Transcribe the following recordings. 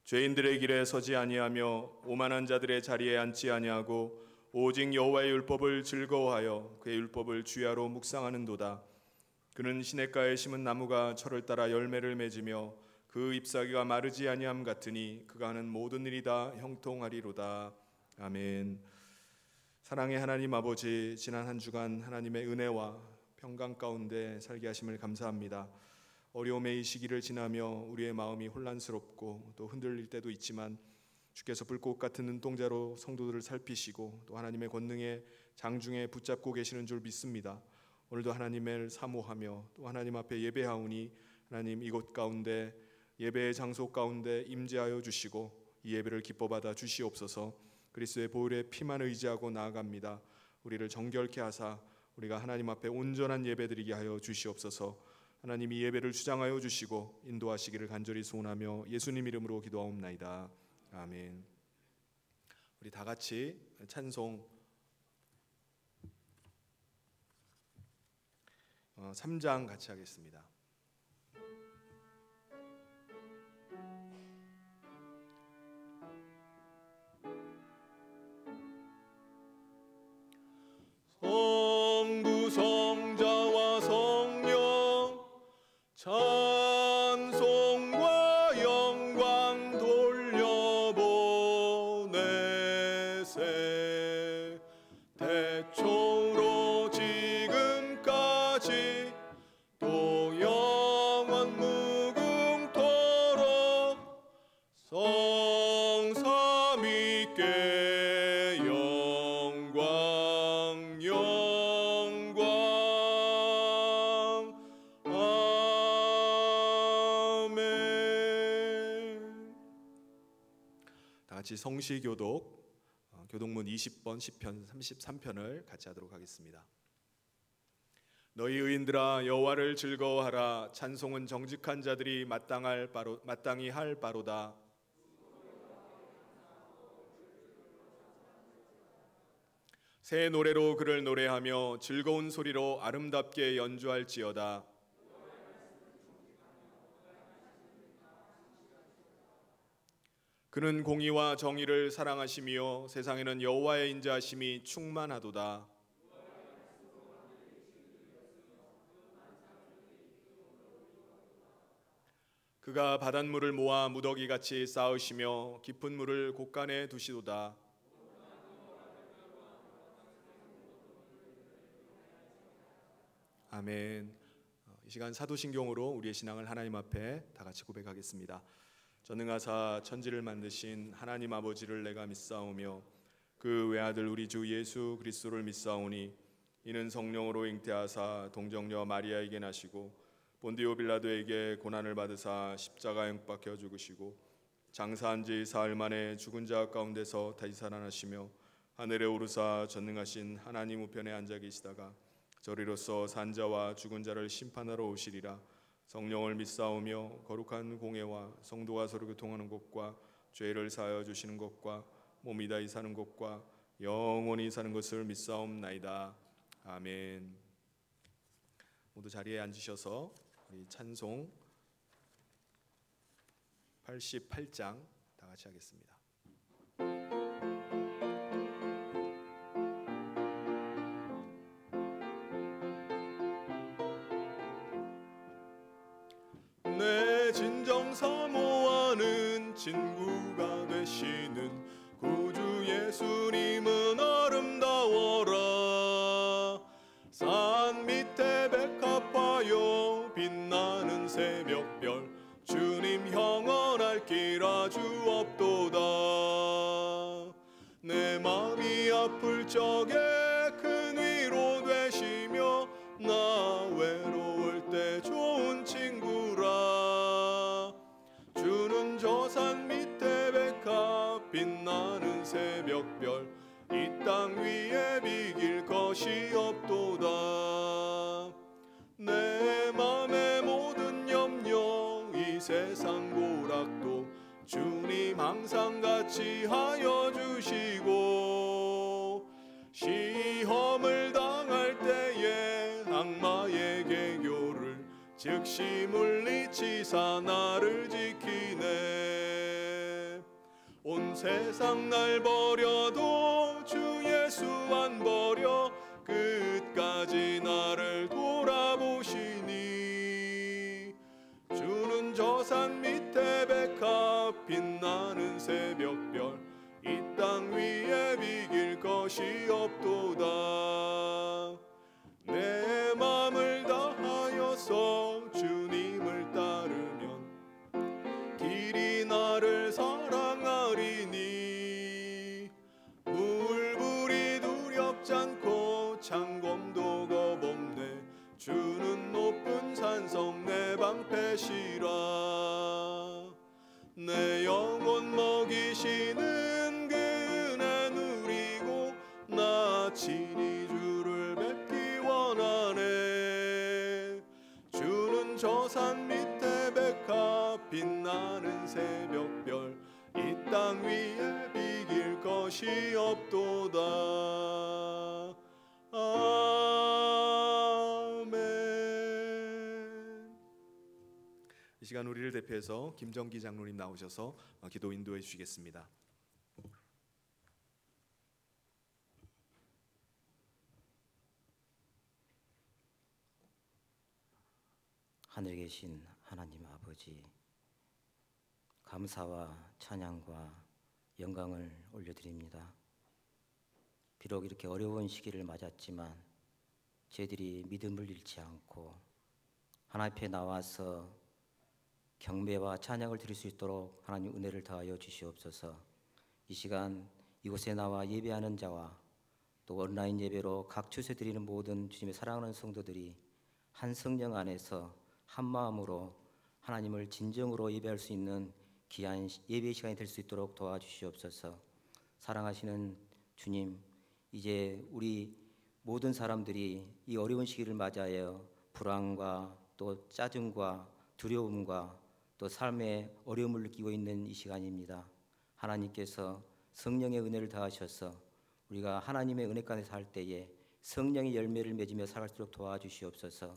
죄인들의 길에 서지 아니하며 오만한 자들의 자리에 앉지 아니하고 오직 여호와의 율법을 즐거워하여 그의 율법을 주야로 묵상하는도다. 그는 시냇가에 심은 나무가 철을 따라 열매를 맺으며 그 잎사귀가 마르지 아니함 같으니 그가 하는 모든 일이 다 형통하리로다. 아멘. 사랑의 하나님 아버지, 지난 한 주간 하나님의 은혜와 평강 가운데 살게 하심을 감사합니다. 어려움의 이 시기를 지나며 우리의 마음이 혼란스럽고 또 흔들릴 때도 있지만 주께서 불꽃 같은 눈동자로 성도들을 살피시고 또 하나님의 권능의 장중에 붙잡고 계시는 줄 믿습니다. 오늘도 하나님을 사모하며 또 하나님 앞에 예배하오니 하나님 이곳 가운데 예배의 장소 가운데 임재하여 주시고 이 예배를 기뻐 받아 주시옵소서. 그리스도의 보혈의 피만 의지하고 나아갑니다. 우리를 정결케 하사 우리가 하나님 앞에 온전한 예배드리게 하여 주시옵소서. 하나님 이 예배를 주장하여 주시고 인도하시기를 간절히 소원하며 예수님 이름으로 기도하옵나이다. 아멘. 우리 다 같이 찬송 3장 같이 하겠습니다. 성부 성자와 성령 찬송과 영광 돌려보내세. 대초로 지금까지 또 영원 무궁토록 성삼위께 영광 영광. 아멘. 다같이 성시교독 교독문 20번 시편 33편을 같이 하도록 하겠습니다. 너희 의인들아 여호와를 즐거워하라. 찬송은 정직한 자들이 마땅히 할 바로다. 새 노래로 그를 노래하며 즐거운 소리로 아름답게 연주할지어다. 그는 공의와 정의를 사랑하시며 세상에는 여호와의 인자하심이 충만하도다. 그가 바닷물을 모아 무더기같이 쌓으시며 깊은 물을 곳간에 두시도다. 아멘. 이 시간 사도신경으로 우리의 신앙을 하나님 앞에 다 같이 고백하겠습니다. 전능하사 천지를 만드신 하나님 아버지를 내가 믿사오며 그 외아들 우리 주 예수 그리스도를 믿사오니 이는 성령으로 잉태하사 동정녀 마리아에게 나시고 본디오 빌라도에게 고난을 받으사 십자가에 못 박혀 죽으시고 장사한 지 사흘 만에 죽은 자 가운데서 다시 살아나시며 하늘에 오르사 전능하신 하나님 우편에 앉아 계시다가 저리로서 산자와 죽은 자를 심판하러 오시리라. 성령을 믿사오며 거룩한 공회와 성도가 서로 교통하는 것과 죄를 사하여 주시는 것과 몸이 다히 사는 것과 영원히 사는 것을 믿사옵나이다. 아멘. 모두 자리에 앉으셔서 우리 찬송 88장 다 같이 하겠습니다. 내 진정 사모하는 친구가 되시는 구주 예수님은 아름다워라. 산 밑에 백합화요 빛나는 새벽별 주님 영원할 길 아주 없도다. 내 마음이 아플 적에 큰 위로 되시며 나 외로울 때 좋은 친구라. 주는 저 산 밑에 백합 빛나는 새벽별 이 땅 위에 비길 것이 없도다. 내 맘의 모든 염려 이 세상 고락도 주님 항상 같이 하여 주시고 시험을 당할 때에 악마의 계교를 즉시 물리치사 나를 지키네. 세상 날 버려도 주 예수 안 버려 끝까지 나를 돌아보시니 주는 저 산 밑에 백합 빛나는 새벽별 이 땅 위에 비길 것이 없도다. 내 맘을 다하여서 주님을 따르면 길이 나를 사랑하리니 물불이 두렵지 않고 창검도 겁없네 주는 높은 산성 내 방패시라. 내 영혼 먹이시는 그 은혜 누리고 나 친히 주를 뵙기 원하네. 주는 저 산 밑에 백합 빛나는 새벽별 이 땅 위에 비길 것이 없도다. 아멘. 이 시간 우리를 대표해서 김정기 장로님 나오셔서 기도 인도해 주시겠습니다. 하늘에 계신 하나님 아버지, 감사와 찬양과 영광을 올려드립니다. 비록 이렇게 어려운 시기를 맞았지만 저희들이 믿음을 잃지 않고 하나님 앞에 나와서 경배와 찬양을 드릴 수 있도록 하나님 은혜를 더하여 주시옵소서. 이 시간 이곳에 나와 예배하는 자와 또 온라인 예배로 각 주세 드리는 모든 주님의 사랑하는 성도들이 한 성령 안에서 한 마음으로 하나님을 진정으로 예배할 수 있는 귀한 예배 시간이 될 수 있도록 도와주시옵소서. 사랑하시는 주님, 이제 우리 모든 사람들이 이 어려운 시기를 맞아야 불안과 또 짜증과 두려움과 또 삶의 어려움을 느끼고 있는 이 시간입니다. 하나님께서 성령의 은혜를 더하셔서 우리가 하나님의 은혜 가운데 살 때에 성령의 열매를 맺으며 살아갈 수 있도록 도와주시옵소서.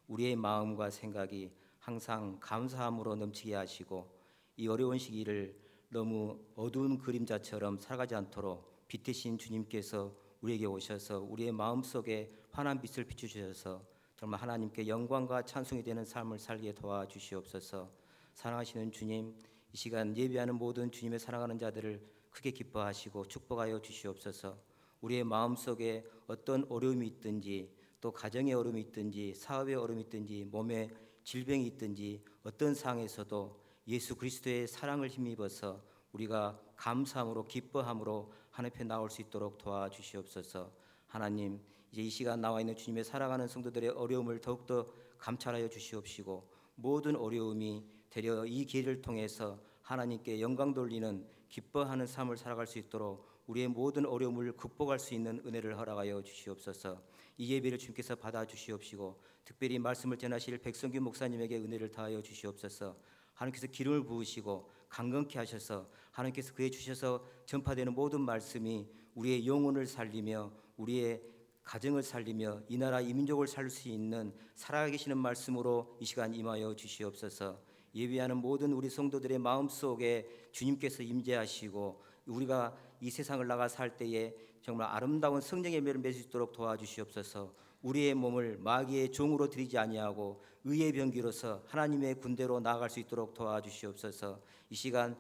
우리의 마음과 생각이 항상 감사함으로 넘치게 하시고 이 어려운 시기를 너무 어두운 그림자처럼 살아가지 않도록 빛 대신 주님께서 우리에게 오셔서 우리의 마음속에 환한 빛을 비추셔서 정말 하나님께 영광과 찬송이 되는 삶을 살게 도와주시옵소서. 사랑하시는 주님, 이 시간 예배하는 모든 주님의 사랑하는 자들을 크게 기뻐하시고 축복하여 주시옵소서. 우리의 마음속에 어떤 어려움이 있든지 또 가정의 어려움이 있든지 사업의 어려움이 있든지 몸에 질병이 있든지 어떤 상황에서도 예수 그리스도의 사랑을 힘입어서 우리가 감사함으로 기뻐함으로 하나님 앞에 나올 수 있도록 도와주시옵소서. 하나님, 이제 이 시간 나와 있는 주님의 사랑하는 성도들의 어려움을 더욱더 감찰하여 주시옵시고 모든 어려움이 되려 이 기회를 통해서 하나님께 영광 돌리는 기뻐하는 삶을 살아갈 수 있도록 우리의 모든 어려움을 극복할 수 있는 은혜를 허락하여 주시옵소서. 이 예배를 주님께서 받아주시옵시고 특별히 말씀을 전하실 백성규 목사님에게 은혜를 다하여 주시옵소서. 하나님께서 기름을 부으시고 강건케 하셔서 하나님께서 그에 주셔서 전파되는 모든 말씀이 우리의 영혼을 살리며 우리의 가정을 살리며 이 나라 이 민족을 살릴 수 있는 살아계시는 말씀으로 이 시간 임하여 주시옵소서. 예배하는 모든 우리 성도들의 마음속에 주님께서 임재하시고 우리가 이 세상을 나가 살 때에 정말 아름다운 성령의 열매를 맺을 수 있도록 도와주시옵소서. 우리의 몸을 마귀의 종으로 드리지 아니하고 의의 병기로서 하나님의 군대로 나아갈 수 있도록 도와주시옵소서. 이 시간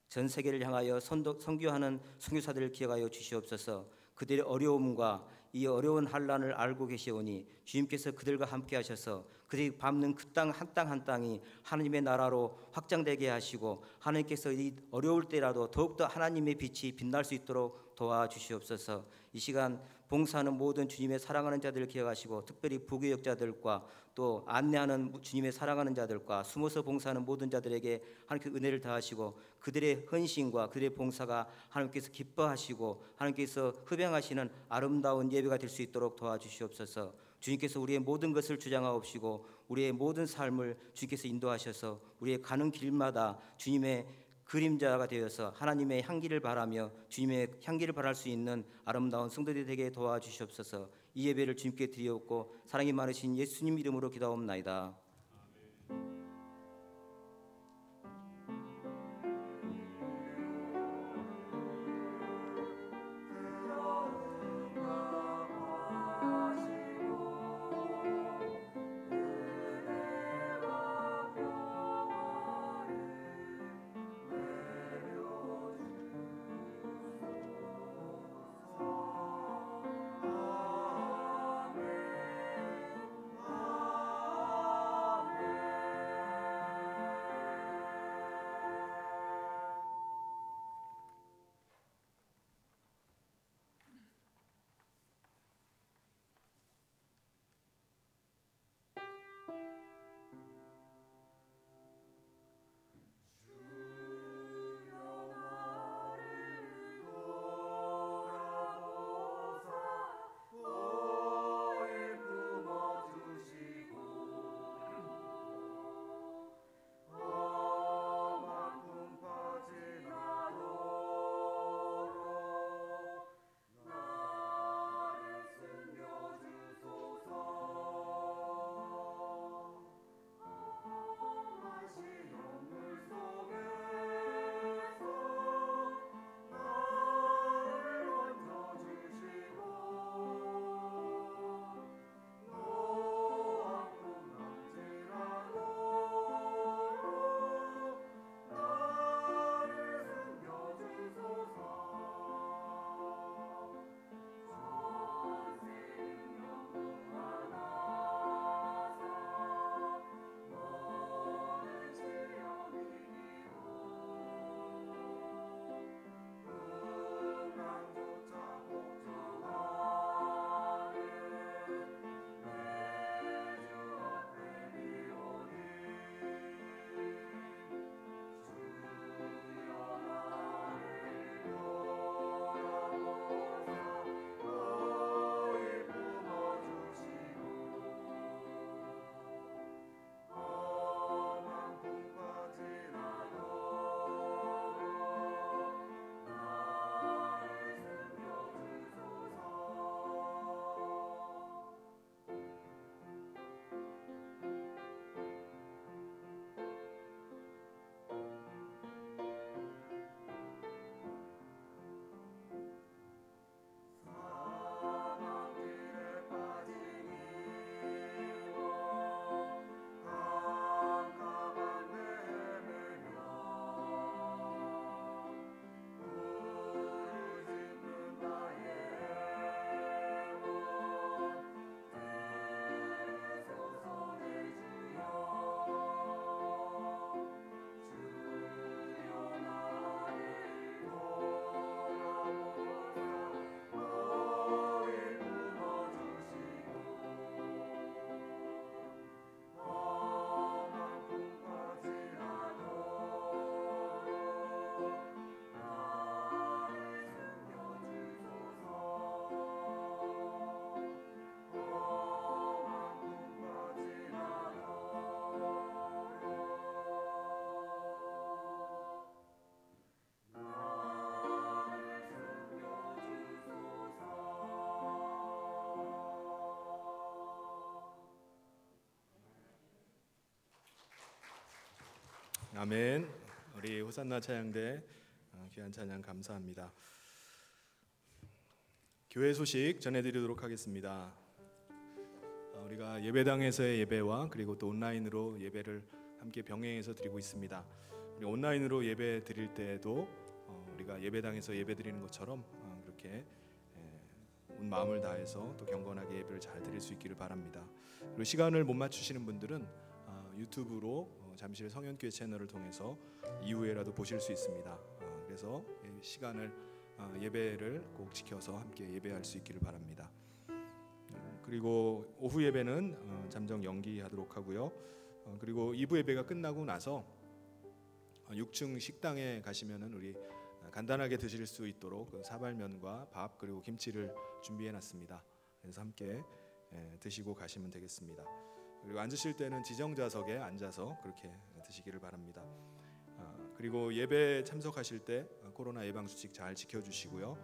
전 세계를 향하여 선교하는 선교사들을 기억하여 주시옵소서. 그들의 어려움과 이 어려운 환난을 알고 계시오니 주님께서 그들과 함께 하셔서 그들이 밟는 그 땅 한 땅 한 땅이 하나님의 나라로 확장되게 하시고 하나님께서 이 어려울 때라도 더욱더 하나님의 빛이 빛날 수 있도록 도와주시옵소서. 이 시간 봉사하는 모든 주님의 사랑하는 자들을 기억하시고 특별히 부교역자들과 또 안내하는 주님의 사랑하는 자들과 숨어서 봉사하는 모든 자들에게 하나님께 은혜를 다하시고 그들의 헌신과 그들의 봉사가 하나님께서 기뻐하시고 하나님께서 흡양하시는 아름다운 예배가 될 수 있도록 도와주시옵소서. 주님께서 우리의 모든 것을 주장하옵시고 우리의 모든 삶을 주님께서 인도하셔서 우리의 가는 길마다 주님의 그림자가 되어서 하나님의 향기를 바라며 주님의 향기를 바랄 수 있는 아름다운 성도들이 되게 도와주시옵소서. 이 예배를 주님께 드리옵고 사랑이 많으신 예수님 이름으로 기도하옵나이다. 아멘. 우리 호산나 찬양대 귀한 찬양 감사합니다. 교회 소식 전해드리도록 하겠습니다. 우리가 예배당에서의 예배와 그리고 또 온라인으로 예배를 함께 병행해서 드리고 있습니다. 우리 온라인으로 예배 드릴 때에도 우리가 예배당에서 예배 드리는 것처럼 그렇게 온 마음을 다해서 또 경건하게 예배를 잘 드릴 수 있기를 바랍니다. 그리고 시간을 못 맞추시는 분들은 유튜브로 잠실 성현교회 채널을 통해서 이후에라도 보실 수 있습니다. 그래서 시간을 예배를 꼭 지켜서 함께 예배할 수 있기를 바랍니다. 그리고 오후 예배는 잠정 연기하도록 하고요. 그리고 2부 예배가 끝나고 나서 6층 식당에 가시면은 우리 간단하게 드실 수 있도록 사발면과 밥 그리고 김치를 준비해 놨습니다. 그래서 함께 드시고 가시면 되겠습니다. 그리고 앉으실 때는 지정 좌석에 앉아서 그렇게 드시기를 바랍니다. 그리고 예배 참석하실 때 코로나 예방 수칙 잘 지켜주시고요.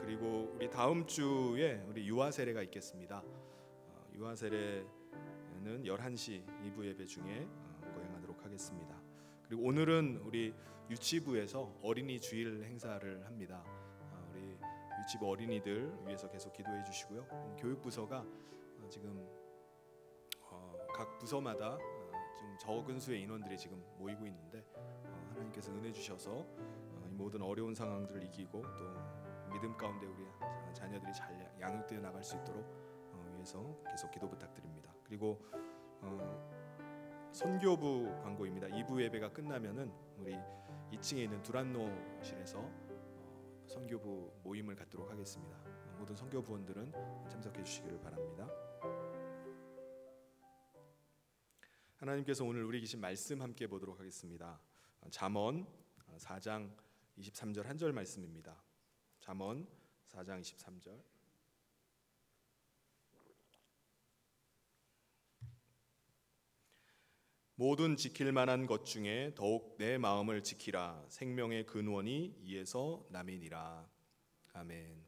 그리고 우리 다음 주에 우리 유아 세례가 있겠습니다. 유아 세례는 11시 2부 예배 중에 거행하도록 하겠습니다. 그리고 오늘은 우리 유치부에서 어린이 주일 행사를 합니다. 우리 유치부 어린이들 위해서 계속 기도해 주시고요. 교육부서가 지금 각 부서마다 좀 적은 수의 인원들이 지금 모이고 있는데 하나님께서 은혜 주셔서 이 모든 어려운 상황들을 이기고 또 믿음 가운데 우리 자녀들이 잘 양육되어 나갈 수 있도록 위해서 계속 기도 부탁드립니다. 그리고 선교부 광고입니다. 2부 예배가 끝나면은 우리 2층에 있는 두란노실에서 선교부 모임을 갖도록 하겠습니다. 모든 선교부원들은 참석해 주시기를 바랍니다. 하나님께서 오늘 우리 주신 말씀 함께 보도록 하겠습니다. 잠언 4장 23절 한 절 말씀입니다. 잠언 4장 23절. 모든 지킬 만한 것 중에 더욱 내 마음을 지키라. 생명의 근원이 이에서 남이니라. 아멘.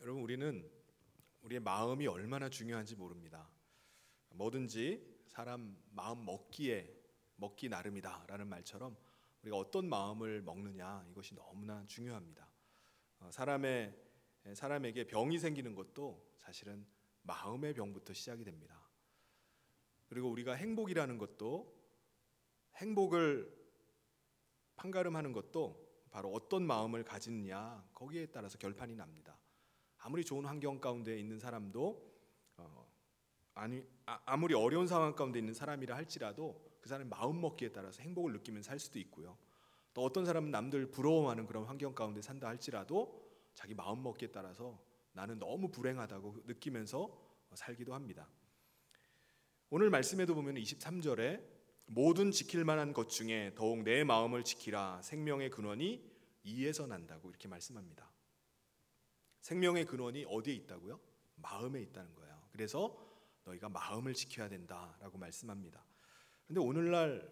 여러분, 우리는 우리의 마음이 얼마나 중요한지 모릅니다. 뭐든지 사람 마음 먹기 나름이다라는 말처럼 우리가 어떤 마음을 먹느냐, 이것이 너무나 중요합니다. 사람에게 병이 생기는 것도 사실은 마음의 병부터 시작이 됩니다. 그리고 우리가 행복이라는 것도, 행복을 판가름하는 것도 바로 어떤 마음을 가지느냐, 거기에 따라서 결판이 납니다. 아무리 좋은 환경 가운데 있는 사람도 아무리 어려운 상황 가운데 있는 사람이라 할지라도 그 사람의 마음 먹기에 따라서 행복을 느끼면서 살 수도 있고요. 또 어떤 사람은 남들 부러워하는 그런 환경 가운데 산다 할지라도 자기 마음 먹기에 따라서 나는 너무 불행하다고 느끼면서 살기도 합니다. 오늘 말씀에도 보면 23절에 모든 지킬 만한 것 중에 더욱 내 마음을 지키라. 생명의 근원이 이에서 난다고 이렇게 말씀합니다. 생명의 근원이 어디에 있다고요? 마음에 있다는 거예요. 그래서 너희가 마음을 지켜야 된다라고 말씀합니다. 그런데 오늘날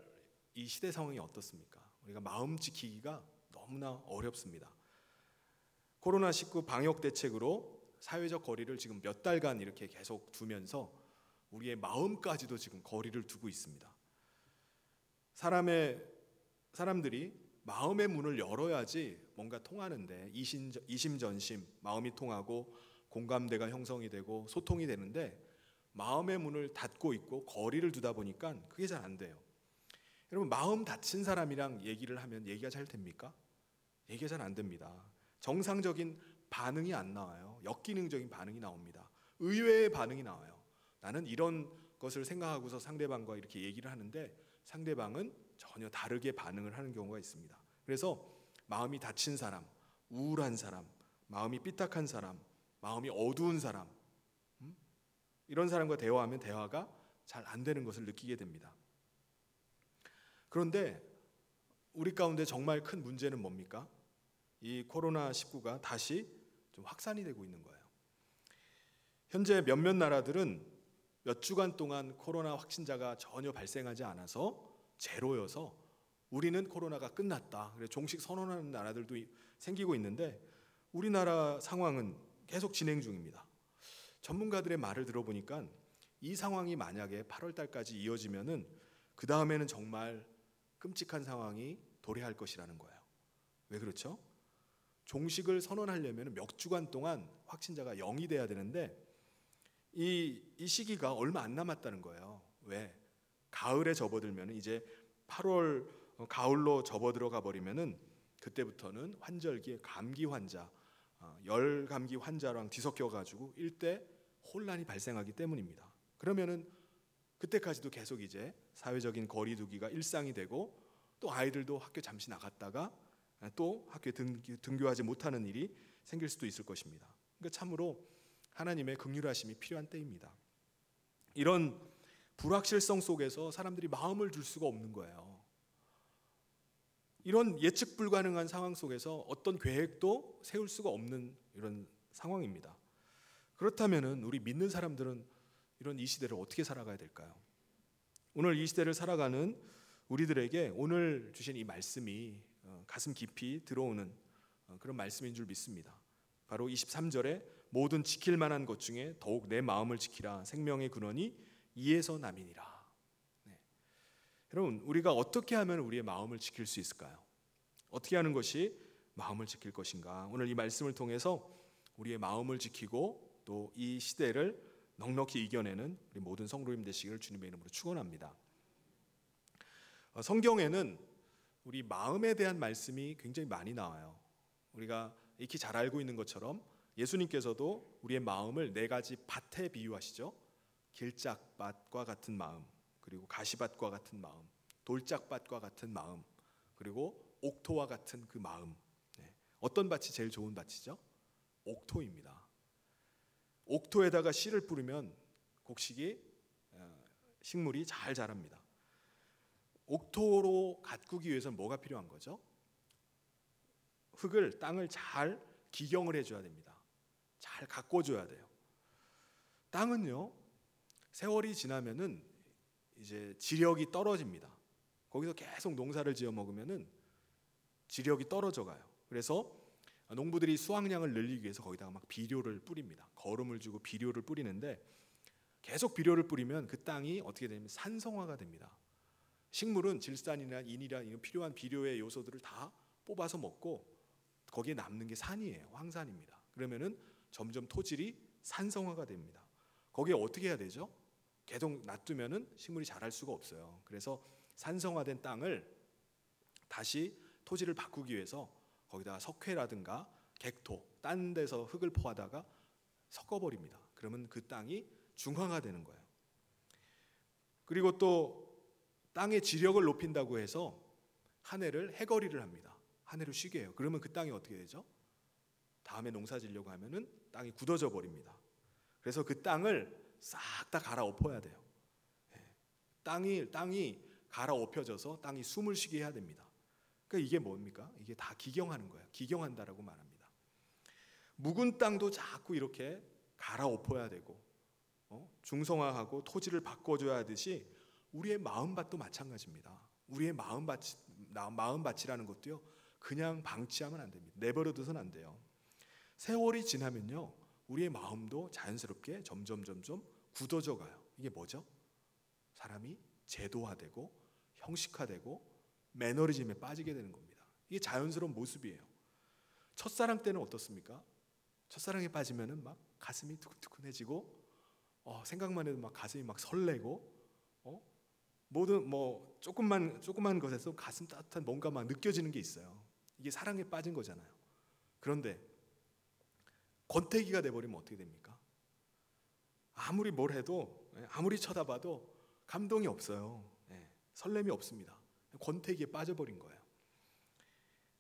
이 시대 상황이 어떻습니까? 우리가 마음 지키기가 너무나 어렵습니다. 코로나19 방역 대책으로 사회적 거리를 지금 몇 달간 이렇게 계속 두면서 우리의 마음까지도 지금 거리를 두고 있습니다. 사람들이 마음의 문을 열어야지 뭔가 통하는데, 이심전심 마음이 통하고 공감대가 형성이 되고 소통이 되는데, 마음의 문을 닫고 있고 거리를 두다 보니까 그게 잘 안 돼요. 여러분, 마음 닫힌 사람이랑 얘기를 하면 얘기가 잘 됩니까? 얘기가 잘 안 됩니다. 정상적인 반응이 안 나와요. 역기능적인 반응이 나옵니다. 의외의 반응이 나와요. 나는 이런 것을 생각하고서 상대방과 이렇게 얘기를 하는데 상대방은 전혀 다르게 반응을 하는 경우가 있습니다. 그래서 마음이 닫힌 사람, 우울한 사람, 마음이 삐딱한 사람, 마음이 어두운 사람, 이런 사람과 대화하면 대화가 잘 안 되는 것을 느끼게 됩니다. 그런데 우리 가운데 정말 큰 문제는 뭡니까? 이 코로나19가 다시 좀 확산이 되고 있는 거예요. 현재 몇몇 나라들은 몇 주간 동안 코로나 확진자가 전혀 발생하지 않아서 제로여서 우리는 코로나가 끝났다, 그래서 종식 선언하는 나라들도 생기고 있는데 우리나라 상황은 계속 진행 중입니다. 전문가들의 말을 들어보니까 이 상황이 만약에 8월 달까지 이어지면은 그 다음에는 정말 끔찍한 상황이 도래할 것이라는 거예요. 왜 그렇죠? 종식을 선언하려면 몇 주간 동안 확진자가 0이 돼야 되는데 이 시기가 얼마 안 남았다는 거예요. 왜? 가을에 접어들면 이제 8월 가을로 접어들어가 버리면은 그때부터는 환절기에 감기 환자, 열 감기 환자랑 뒤섞여 가지고 일대 혼란이 발생하기 때문입니다. 그러면은 그때까지도 계속 이제 사회적인 거리두기가 일상이 되고 또 아이들도 학교 잠시 나갔다가 또 학교에 등교하지 못하는 일이 생길 수도 있을 것입니다. 그러니까 참으로 하나님의 긍휼하심이 필요한 때입니다. 이런 불확실성 속에서 사람들이 마음을 둘 수가 없는 거예요. 이런 예측 불가능한 상황 속에서 어떤 계획도 세울 수가 없는 이런 상황입니다. 그렇다면은 우리 믿는 사람들은 이런 이 시대를 어떻게 살아가야 될까요? 오늘 이 시대를 살아가는 우리들에게 오늘 주신 이 말씀이 가슴 깊이 들어오는 그런 말씀인 줄 믿습니다. 바로 23절에 모든 지킬 만한 것 중에 더욱 내 마음을 지키라. 생명의 근원이 이에서 남이니라. 네. 여러분, 우리가 어떻게 하면 우리의 마음을 지킬 수 있을까요? 어떻게 하는 것이 마음을 지킬 것인가? 오늘 이 말씀을 통해서 우리의 마음을 지키고 또 이 시대를 넉넉히 이겨내는 우리 모든 성도님 되시기를 주님의 이름으로 축원합니다. 성경에는 우리 마음에 대한 말씀이 굉장히 많이 나와요. 우리가 익히 잘 알고 있는 것처럼 예수님께서도 우리의 마음을 네 가지 밭에 비유하시죠. 길짝밭과 같은 마음, 그리고 가시밭과 같은 마음, 돌짝밭과 같은 마음, 그리고 옥토와 같은 그 마음. 네. 어떤 밭이 제일 좋은 밭이죠? 옥토입니다. 옥토에다가 씨를 뿌리면 곡식이 식물이 잘 자랍니다. 옥토로 가꾸기 위해서는 뭐가 필요한 거죠? 흙을, 땅을 잘 기경을 해줘야 됩니다. 잘 가꿔줘야 돼요. 땅은요, 세월이 지나면은 이제 지력이 떨어집니다. 거기서 계속 농사를 지어 먹으면은 지력이 떨어져 가요. 그래서 농부들이 수확량을 늘리기 위해서 거기다가 막 비료를 뿌립니다. 거름을 주고 비료를 뿌리는데 계속 비료를 뿌리면 그 땅이 어떻게 되냐면 산성화가 됩니다. 식물은 질산이나 인이나 이런 필요한 비료의 요소들을 다 뽑아서 먹고 거기에 남는 게 산이에요. 황산입니다. 그러면은 점점 토질이 산성화가 됩니다. 거기에 어떻게 해야 되죠? 계속 놔두면은 식물이 자랄 수가 없어요. 그래서 산성화된 땅을 다시 토질을 바꾸기 위해서 거기다가 석회라든가 객토, 딴 데서 흙을 퍼하다가 섞어버립니다. 그러면 그 땅이 중화가 되는 거예요. 그리고 또 땅의 지력을 높인다고 해서 한 해를 해거리를 합니다. 한 해를 쉬게 해요. 그러면 그 땅이 어떻게 되죠? 다음에 농사 지려고 하면은 땅이 굳어져 버립니다. 그래서 그 땅을 싹 다 갈아엎어야 돼요. 땅이 갈아엎혀져서 땅이 숨을 쉬게 해야 됩니다. 그러니까 이게 뭡니까? 이게 다 기경하는 거예요. 기경한다라고 말합니다. 묵은 땅도 자꾸 이렇게 갈아엎어야 되고 중성화하고 토지를 바꿔줘야 하듯이 우리의 마음밭도 마찬가지입니다. 우리의 마음밭이라는 것도요, 그냥 방치하면 안 됩니다. 내버려둬서는 안 돼요. 세월이 지나면요, 우리의 마음도 자연스럽게 점점 굳어져 가요. 이게 뭐죠? 사람이 제도화되고 형식화되고 매너리즘에 빠지게 되는 겁니다. 이게 자연스러운 모습이에요. 첫사랑 때는 어떻습니까? 첫사랑에 빠지면은 막 가슴이 두근두근해지고 생각만 해도 막 가슴이 막 설레고 모든 조금만 것에서 가슴 따뜻한 뭔가 막 느껴지는 게 있어요. 이게 사랑에 빠진 거잖아요. 그런데 권태기가 돼버리면 어떻게 됩니까? 아무리 뭘 해도, 아무리 쳐다봐도 감동이 없어요. 설렘이 없습니다. 권태기에 빠져버린 거예요.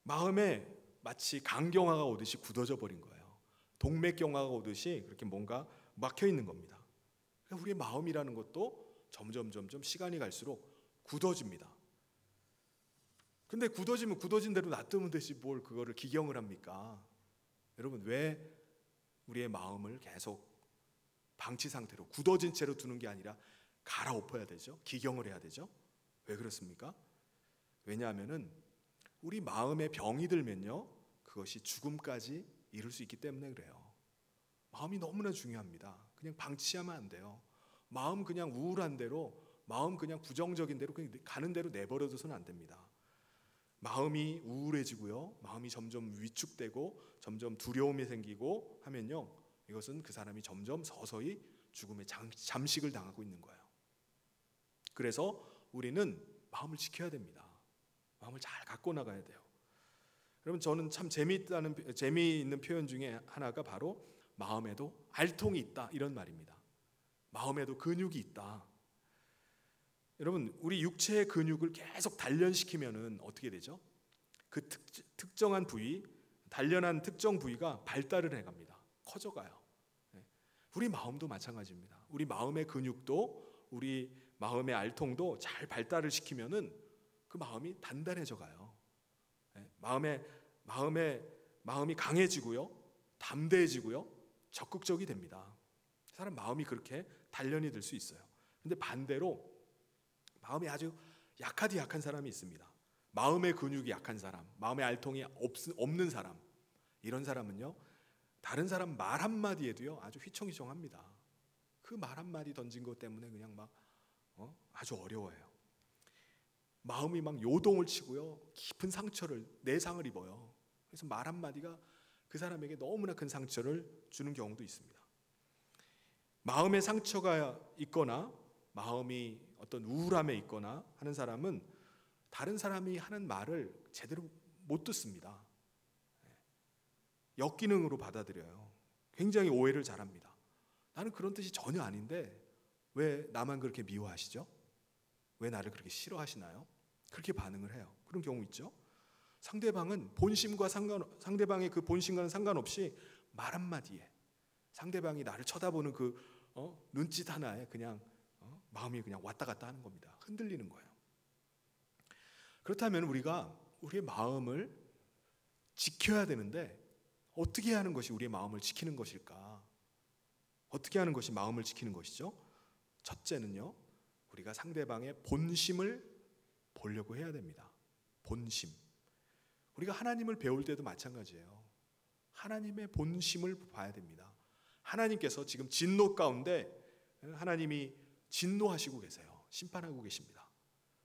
마음에 마치 강경화가 오듯이 굳어져 버린 거예요. 동맥경화가 오듯이 그렇게 뭔가 막혀 있는 겁니다. 우리의 마음이라는 것도 점점 시간이 갈수록 굳어집니다. 근데 굳어진 대로 놔두면 되지 뭘 그거를 기경을 합니까? 여러분, 왜 우리의 마음을 계속 방치 상태로 굳어진 채로 두는 게 아니라 갈아엎어야 되죠? 기경을 해야 되죠? 왜 그렇습니까? 왜냐하면은 우리 마음에 병이 들면요, 그것이 죽음까지 이룰 수 있기 때문에 그래요. 마음이 너무나 중요합니다. 그냥 방치하면 안 돼요. 마음 그냥 우울한 대로, 마음 그냥 부정적인 대로 그냥 가는 대로 내버려둬서는 안 됩니다. 마음이 우울해지고요, 마음이 점점 위축되고 점점 두려움이 생기고 하면요, 이것은 그 사람이 점점 서서히 죽음의 잠식을 당하고 있는 거예요. 그래서 우리는 마음을 지켜야 됩니다. 마음을 잘 갖고 나가야 돼요. 여러분, 저는 참 재미있는 표현 중에 하나가 바로 마음에도 알통이 있다, 이런 말입니다. 마음에도 근육이 있다. 여러분, 우리 육체의 근육을 계속 단련시키면은 어떻게 되죠? 그 특정한 부위, 단련한 특정 부위가 발달을 해갑니다. 커져가요. 우리 마음도 마찬가지입니다. 우리 마음의 근육도, 우리 마음의 알통도 잘 발달을 시키면은 그 마음이 단단해져 가요. 마음이 강해지고요, 담대해지고요, 적극적이 됩니다. 사람 마음이 그렇게 단련이 될 수 있어요. 근데 반대로 마음이 아주 약하디 약한 사람이 있습니다. 마음의 근육이 약한 사람, 마음의 알통이 없는 사람, 이런 사람은요, 다른 사람 말 한마디에도요 아주 휘청휘청합니다. 그 말 한마디 던진 것 때문에 그냥 막 아주 어려워해요. 마음이 막 요동을 치고요, 깊은 상처를, 내상을 입어요. 그래서 말 한마디가 그 사람에게 너무나 큰 상처를 주는 경우도 있습니다. 마음에 상처가 있거나 마음이 어떤 우울함에 있거나 하는 사람은 다른 사람이 하는 말을 제대로 못 듣습니다. 역기능으로 받아들여요. 굉장히 오해를 잘합니다. 나는 그런 뜻이 전혀 아닌데 왜 나만 그렇게 미워하시죠? 왜 나를 그렇게 싫어하시나요? 그렇게 반응을 해요. 그런 경우 있죠. 상대방의 그 본심과는 상관없이 말 한마디에, 상대방이 나를 쳐다보는 그 눈짓 하나에 그냥 마음이 그냥 왔다 갔다 하는 겁니다. 흔들리는 거예요. 그렇다면 우리가 우리의 마음을 지켜야 되는데 어떻게 하는 것이 우리의 마음을 지키는 것일까? 어떻게 하는 것이 마음을 지키는 것이죠? 첫째는요, 우리가 상대방의 본심을 보려고 해야 됩니다. 본심. 우리가 하나님을 배울 때도 마찬가지예요. 하나님의 본심을 봐야 됩니다. 하나님께서 지금 진노 가운데 하나님이 진노하시고 계세요. 심판하고 계십니다.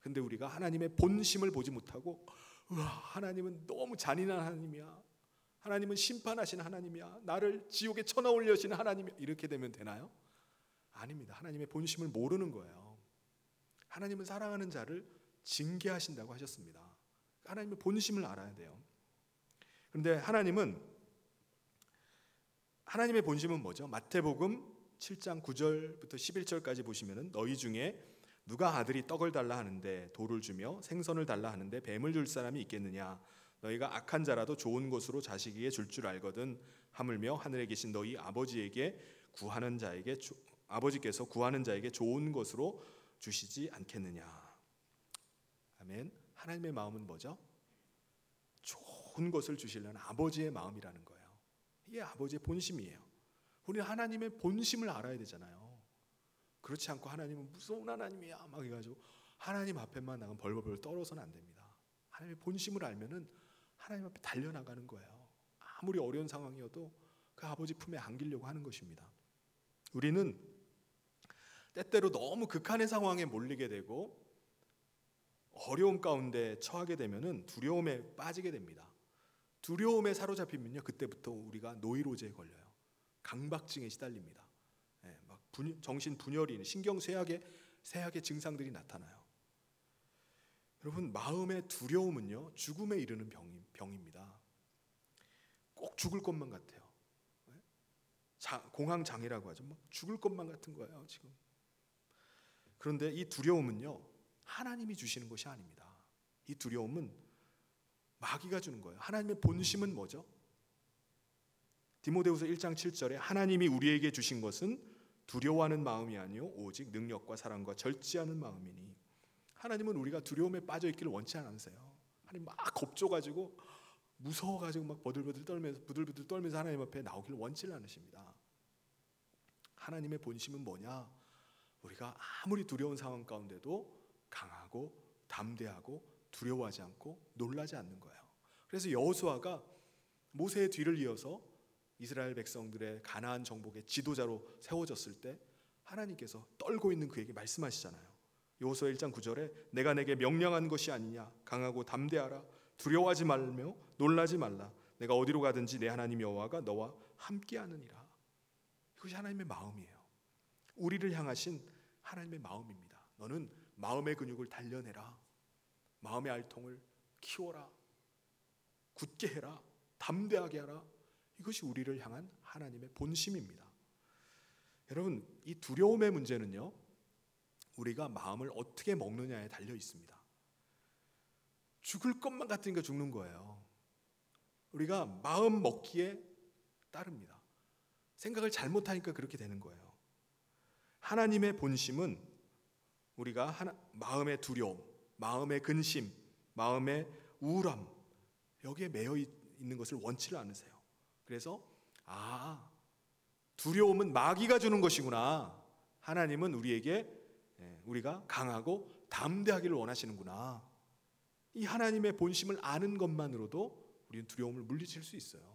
근데 우리가 하나님의 본심을 보지 못하고 하나님은 너무 잔인한 하나님이야, 하나님은 심판하신 하나님이야, 나를 지옥에 쳐넣으려시는 하나님이야, 이렇게 되면 되나요? 아닙니다. 하나님의 본심을 모르는 거예요. 하나님은 사랑하는 자를 징계하신다고 하셨습니다. 하나님의 본심을 알아야 돼요. 그런데 하나님의 본심은 뭐죠? 마태복음 7장 9절부터 11절까지 보시면은 너희 중에 누가 아들이 떡을 달라 하는데 돌을 주며 생선을 달라 하는데 뱀을 줄 사람이 있겠느냐? 너희가 악한 자라도 좋은 것으로 자식에게 줄 줄 알거든 하물며 하늘에 계신 너희 아버지께서 구하는 자에게 좋은 것으로 주시지 않겠느냐? 아멘. 하나님의 마음은 뭐죠? 좋은 것을 주시려는 아버지의 마음이라는 거예요. 이게 아버지의 본심이에요. 우리는 하나님의 본심을 알아야 되잖아요. 그렇지 않고 하나님은 무서운 하나님이야 막 해가지고 하나님 앞에만 나가면 벌벌 떨어서는 안 됩니다. 하나님의 본심을 알면은 하나님 앞에 달려나가는 거예요. 아무리 어려운 상황이어도 그 아버지 품에 안기려고 하는 것입니다. 우리는 때때로 너무 극한의 상황에 몰리게 되고 어려움 가운데 처하게 되면은 두려움에 빠지게 됩니다. 두려움에 사로잡히면요, 그때부터 우리가 노이로제에 걸려요. 강박증에 시달립니다. 막 정신 분열이, 신경 쇠약의 증상들이 나타나요. 여러분, 마음의 두려움은요, 죽음에 이르는 병입니다. 꼭 죽을 것만 같아요. 공황장애라고 하죠. 막 죽을 것만 같은 거예요, 지금. 그런데 이 두려움은요, 하나님이 주시는 것이 아닙니다. 이 두려움은 마귀가 주는 거예요. 하나님의 본심은 뭐죠? 디모데후서 1장 7절에 하나님이 우리에게 주신 것은 두려워하는 마음이 아니요 오직 능력과 사랑과 절제하는 마음이니. 하나님은 우리가 두려움에 빠져 있기를 원치 않으세요. 하나님 막 겁줘가지고 무서워가지고 막 부들부들 떨면서 하나님 앞에 나오기를 원치 않으십니다. 하나님의 본심은 뭐냐? 우리가 아무리 두려운 상황 가운데도 강하고 담대하고 두려워하지 않고 놀라지 않는 거예요. 그래서 여호수아가 모세의 뒤를 이어서 이스라엘 백성들의 가나안 정복의 지도자로 세워졌을 때 하나님께서 떨고 있는 그에게 말씀하시잖아요. 여호수아 1장 9절에 내가 내게 명령한 것이 아니냐, 강하고 담대하라, 두려워하지 말며 놀라지 말라, 내가 어디로 가든지 내 하나님 여호와가 너와 함께하느니라. 이것이 하나님의 마음이에요. 우리를 향하신 하나님의 마음입니다. 너는 마음의 근육을 단련해라, 마음의 알통을 키워라, 굳게 해라, 담대하게 하라. 이것이 우리를 향한 하나님의 본심입니다. 여러분, 이 두려움의 문제는요, 우리가 마음을 어떻게 먹느냐에 달려 있습니다. 죽을 것만 같으니까 죽는 거예요. 우리가 마음 먹기에 따릅니다. 생각을 잘못하니까 그렇게 되는 거예요. 하나님의 본심은 우리가 마음의 두려움, 마음의 근심, 마음의 우울함, 여기에 매여 있는 것을 원치를 않으세요. 그래서 두려움은 마귀가 주는 것이구나, 하나님은 우리가 강하고 담대하기를 원하시는구나, 이 하나님의 본심을 아는 것만으로도 우리는 두려움을 물리칠 수 있어요.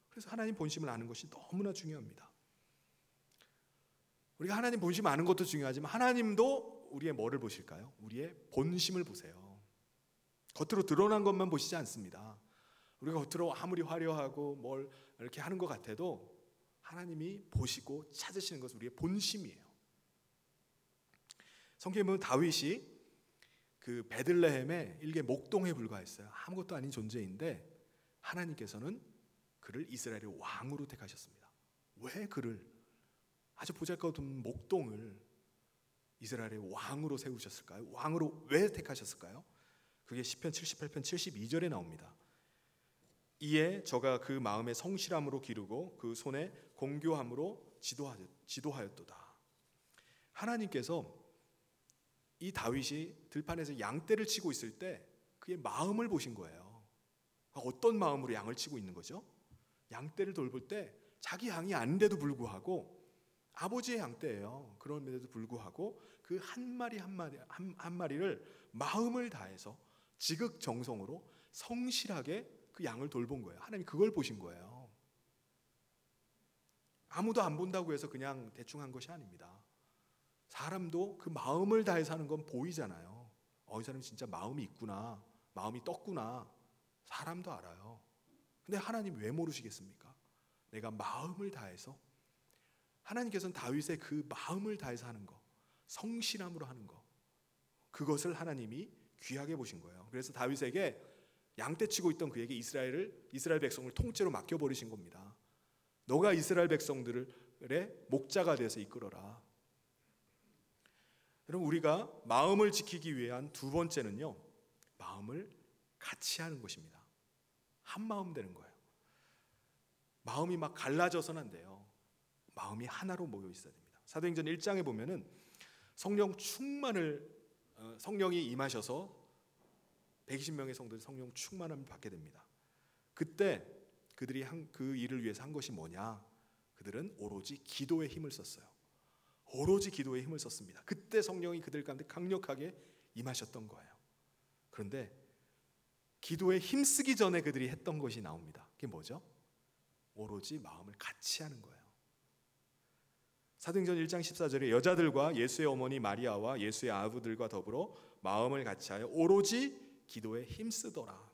그래서 하나님 본심을 아는 것이 너무나 중요합니다. 우리가 하나님 본심 아는 것도 중요하지만 하나님도 우리의 뭐를 보실까요? 우리의 본심을 보세요. 겉으로 드러난 것만 보시지 않습니다. 우리가 겉으로 아무리 화려하고 뭘 이렇게 하는 것 같아도 하나님이 보시고 찾으시는 것은 우리의 본심이에요. 성경에 보면 다윗이 그 베들레헴의 일개 목동에 불과했어요. 아무것도 아닌 존재인데 하나님께서는 그를 이스라엘의 왕으로 택하셨습니다. 왜 그를, 아주 보잘것없는 목동을 이스라엘의 왕으로 세우셨을까요? 왕으로 왜 택하셨을까요? 그게 시편 78편 72절에 나옵니다. 이에 저가 그 마음의 성실함으로 기르고 그 손에 공교함으로 지도하였도다. 하나님께서 이 다윗이 들판에서 양떼를 치고 있을 때 그의 마음을 보신 거예요. 어떤 마음으로 양을 치고 있는 거죠? 양떼를 돌볼 때 자기 양이 아닌데도 불구하고, 아버지의 양떼예요. 그런데도 불구하고 그 한 마리 한 마리를 마음을 다해서 지극정성으로 성실하게 그 양을 돌본 거예요. 하나님이 그걸 보신 거예요. 아무도 안 본다고 해서 그냥 대충 한 것이 아닙니다. 사람도 그 마음을 다해서 하는 건 보이잖아요. 이 사람이 진짜 마음이 있구나, 마음이 떴구나, 사람도 알아요. 근데 하나님 왜 모르시겠습니까? 내가 마음을 다해서, 하나님께서는 다윗의 그 마음을 다해서 하는 거, 성실함으로 하는 거, 그것을 하나님이 귀하게 보신 거예요. 그래서 다윗에게 양떼치고 있던 그에게 이스라엘 백성을 통째로 맡겨버리신 겁니다. 너가 이스라엘 백성들의 목자가 돼서 이끌어라. 여러분, 우리가 마음을 지키기 위한 두 번째는요, 마음을 같이 하는 것입니다. 한 마음 되는 거예요. 마음이 막 갈라져서는 안 돼요. 마음이 하나로 모여 있어야 됩니다. 사도행전 1장에 보면은 성령이 임하셔서 120명의 성도들이 성령 충만함을 받게 됩니다. 그때 그들이 그 일을 위해서 한 것이 뭐냐? 그들은 오로지 기도에 힘을 썼어요. 오로지 기도에 힘을 썼습니다. 그때 성령이 그들 가운데 강력하게 임하셨던 거예요. 그런데 기도에 힘쓰기 전에 그들이 했던 것이 나옵니다. 그게 뭐죠? 오로지 마음을 같이 하는 거예요. 사도행전 1장 14절에 여자들과 예수의 어머니 마리아와 예수의 아부들과 더불어 마음을 같이하여 오로지 기도에 힘쓰더라.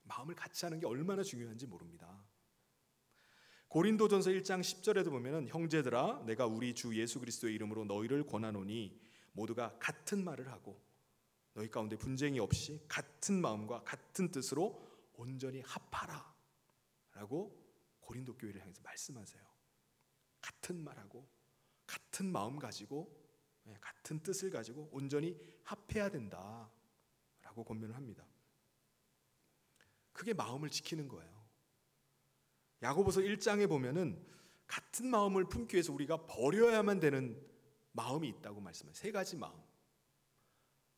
마음을 같이 하는 게 얼마나 중요한지 모릅니다. 고린도전서 1장 10절에도 보면은 형제들아, 내가 우리 주 예수 그리스도의 이름으로 너희를 권하노니 모두가 같은 말을 하고 너희 가운데 분쟁이 없이 같은 마음과 같은 뜻으로 온전히 합하라 라고 고린도 교회를 향해서 말씀하세요. 같은 말하고 같은 마음 가지고 같은 뜻을 가지고 온전히 합해야 된다 라고 권면을 합니다. 그게 마음을 지키는 거예요. 야고보서 1장에 보면은 같은 마음을 품기 위해서 우리가 버려야만 되는 마음이 있다고 말씀해요. 세 가지 마음.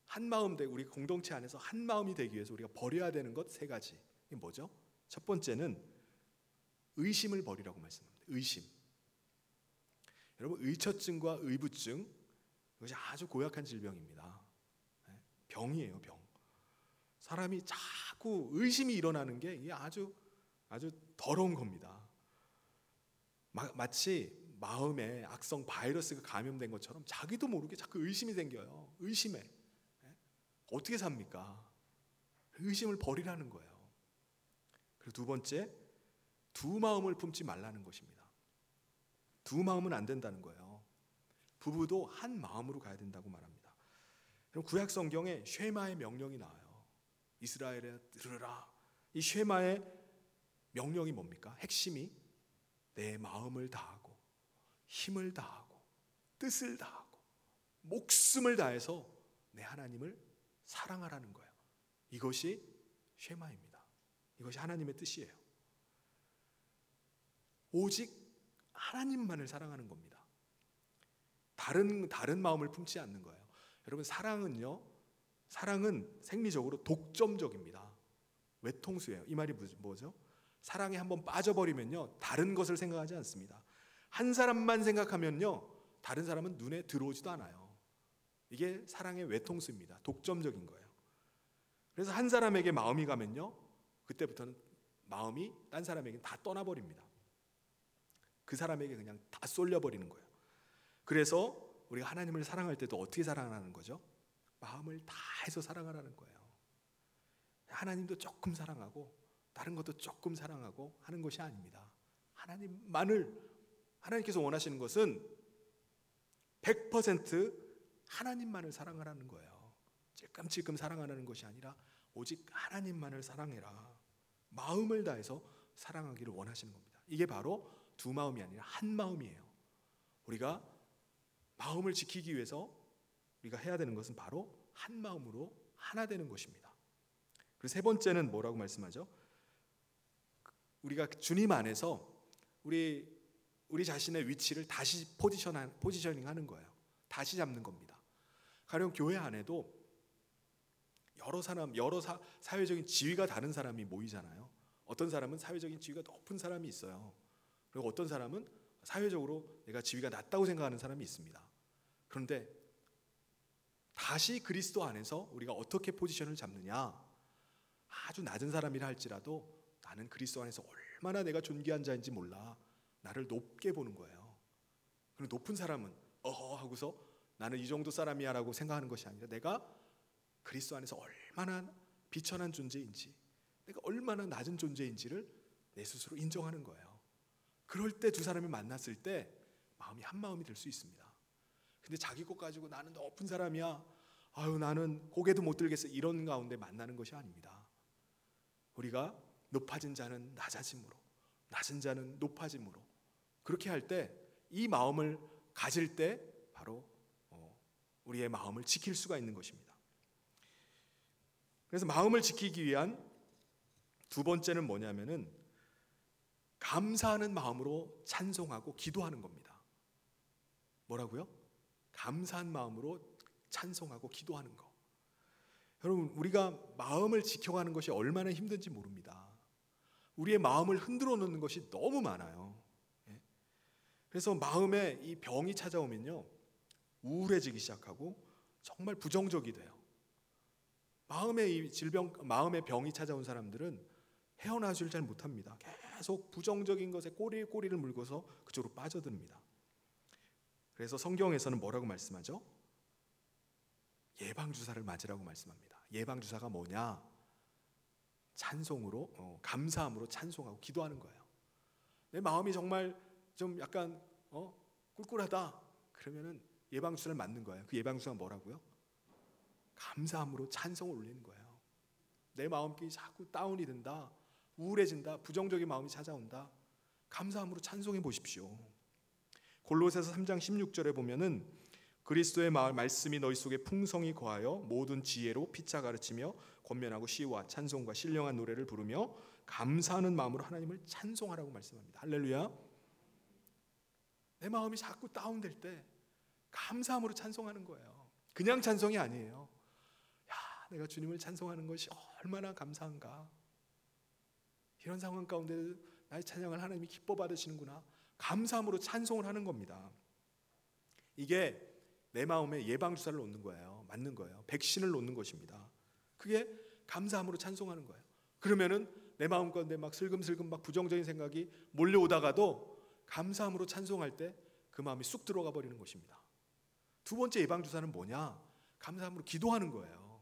한 마음 되고 우리 공동체 안에서 한 마음이 되기 위해서 우리가 버려야 되는 것 세 가지. 이게 뭐죠? 첫 번째는 의심을 버리라고 말씀합니다. 의심. 여러분, 의처증과 의부증, 이것이 아주 고약한 질병입니다. 병이에요, 병. 사람이 자꾸 의심이 일어나는 게 이게 아주 더러운 겁니다. 마치 마음에 악성 바이러스가 감염된 것처럼 자기도 모르게 자꾸 의심이 생겨요. 의심에. 어떻게 삽니까? 의심을 버리라는 거예요. 그리고 두 번째, 두 마음을 품지 말라는 것입니다. 두 마음은 안 된다는 거예요. 부부도 한 마음으로 가야 된다고 말합니다. 그럼 구약 성경에 쉐마의 명령이 나와요. 이스라엘에 들으라. 이 쉐마의 명령이 뭡니까? 핵심이 내 마음을 다하고 힘을 다하고 뜻을 다하고 목숨을 다해서 내 하나님을 사랑하라는 거예요. 이것이 쉐마입니다. 이것이 하나님의 뜻이에요. 오직 하나님만을 사랑하는 겁니다. 다른 마음을 품지 않는 거예요. 여러분, 사랑은 생리적으로 독점적입니다. 외통수예요. 이 말이 뭐죠? 사랑에 한번 빠져버리면요, 다른 것을 생각하지 않습니다. 한 사람만 생각하면요, 다른 사람은 눈에 들어오지도 않아요. 이게 사랑의 외통수입니다. 독점적인 거예요. 그래서 한 사람에게 마음이 가면요, 그때부터는 마음이 딴 사람에게 다 떠나버립니다. 그 사람에게 그냥 다 쏠려버리는 거예요. 그래서 우리가 하나님을 사랑할 때도 어떻게 사랑하는 거죠? 마음을 다해서 사랑하라는 거예요. 하나님도 조금 사랑하고 다른 것도 조금 사랑하고 하는 것이 아닙니다. 하나님께서 원하시는 것은 100% 하나님만을 사랑하라는 거예요. 찔끔찔끔 사랑하라는 것이 아니라 오직 하나님만을 사랑해라. 마음을 다해서 사랑하기를 원하시는 겁니다. 이게 바로 두 마음이 아니라 한 마음이에요. 우리가 마음을 지키기 위해서 우리가 해야 되는 것은 바로 한 마음으로 하나 되는 것입니다. 그리고 세 번째는 뭐라고 말씀하죠? 우리가 주님 안에서 우리 자신의 위치를 다시 포지셔닝하는 거예요. 다시 잡는 겁니다. 가령 교회 안에도 여러 사회적인 지위가 다른 사람이 모이잖아요. 어떤 사람은 사회적인 지위가 높은 사람이 있어요. 그리고 어떤 사람은 사회적으로 내가 지위가 낮다고 생각하는 사람이 있습니다. 그런데 다시 그리스도 안에서 우리가 어떻게 포지션을 잡느냐? 아주 낮은 사람이라 할지라도 나는 그리스도 안에서 얼마나 내가 존귀한 자인지 몰라. 나를 높게 보는 거예요. 그리고 높은 사람은 어허 하고서 나는 이 정도 사람이야 라고 생각하는 것이 아니라 내가 그리스도 안에서 얼마나 비천한 존재인지, 내가 얼마나 낮은 존재인지를 내 스스로 인정하는 거예요. 그럴 때 두 사람이 만났을 때 마음이 한 마음이 될 수 있습니다. 근데 자기 것 가지고 나는 높은 사람이야, 아유 나는 고개도 못 들겠어, 이런 가운데 만나는 것이 아닙니다. 우리가 높아진 자는 낮아짐으로, 낮은 자는 높아짐으로, 그렇게 할 때 이 마음을 가질 때 바로 우리의 마음을 지킬 수가 있는 것입니다. 그래서 마음을 지키기 위한 두 번째는 뭐냐면은 감사하는 마음으로 찬송하고 기도하는 겁니다. 뭐라고요? 감사한 마음으로 찬송하고 기도하는 거. 여러분, 우리가 마음을 지켜가는 것이 얼마나 힘든지 모릅니다. 우리의 마음을 흔들어 놓는 것이 너무 많아요. 그래서 마음에 이 병이 찾아오면요, 우울해지기 시작하고 정말 부정적이 돼요. 마음의 병이 찾아온 사람들은 헤어나오질 잘 못합니다. 계속 부정적인 것에 꼬리를 물고서 그쪽으로 빠져듭니다. 그래서 성경에서는 뭐라고 말씀하죠? 예방주사를 맞으라고 말씀합니다. 예방주사가 뭐냐? 찬송으로, 감사함으로 찬송하고 기도하는 거예요. 내 마음이 정말 좀 약간 꿀꿀하다 그러면은 예방주사를 맞는 거예요. 그 예방주사가 뭐라고요? 감사함으로 찬송을 올리는 거예요. 내 마음이 자꾸 다운이 된다, 우울해진다, 부정적인 마음이 찾아온다, 감사함으로 찬송해 보십시오. 골로새서 3장 16절에 보면은 그리스도의 말씀이 너희 속에 풍성히 거하여 모든 지혜로 피차 가르치며 권면하고 시와 찬송과 신령한 노래를 부르며 감사하는 마음으로 하나님을 찬송하라고 말씀합니다. 할렐루야. 내 마음이 자꾸 다운될 때 감사함으로 찬송하는 거예요. 그냥 찬송이 아니에요. 야, 내가 주님을 찬송하는 것이 얼마나 감사한가. 이런 상황 가운데 나의 찬양을 하나님이 기뻐 받으시는구나. 감사함으로 찬송을 하는 겁니다. 이게 내 마음에 예방주사를 놓는 거예요. 맞는 거예요. 백신을 놓는 것입니다. 그게 감사함으로 찬송하는 거예요. 그러면은 내 마음 가운데 막 슬금슬금 막 부정적인 생각이 몰려오다가도 감사함으로 찬송할 때 그 마음이 쑥 들어가 버리는 것입니다. 두 번째 예방주사는 뭐냐? 감사함으로 기도하는 거예요.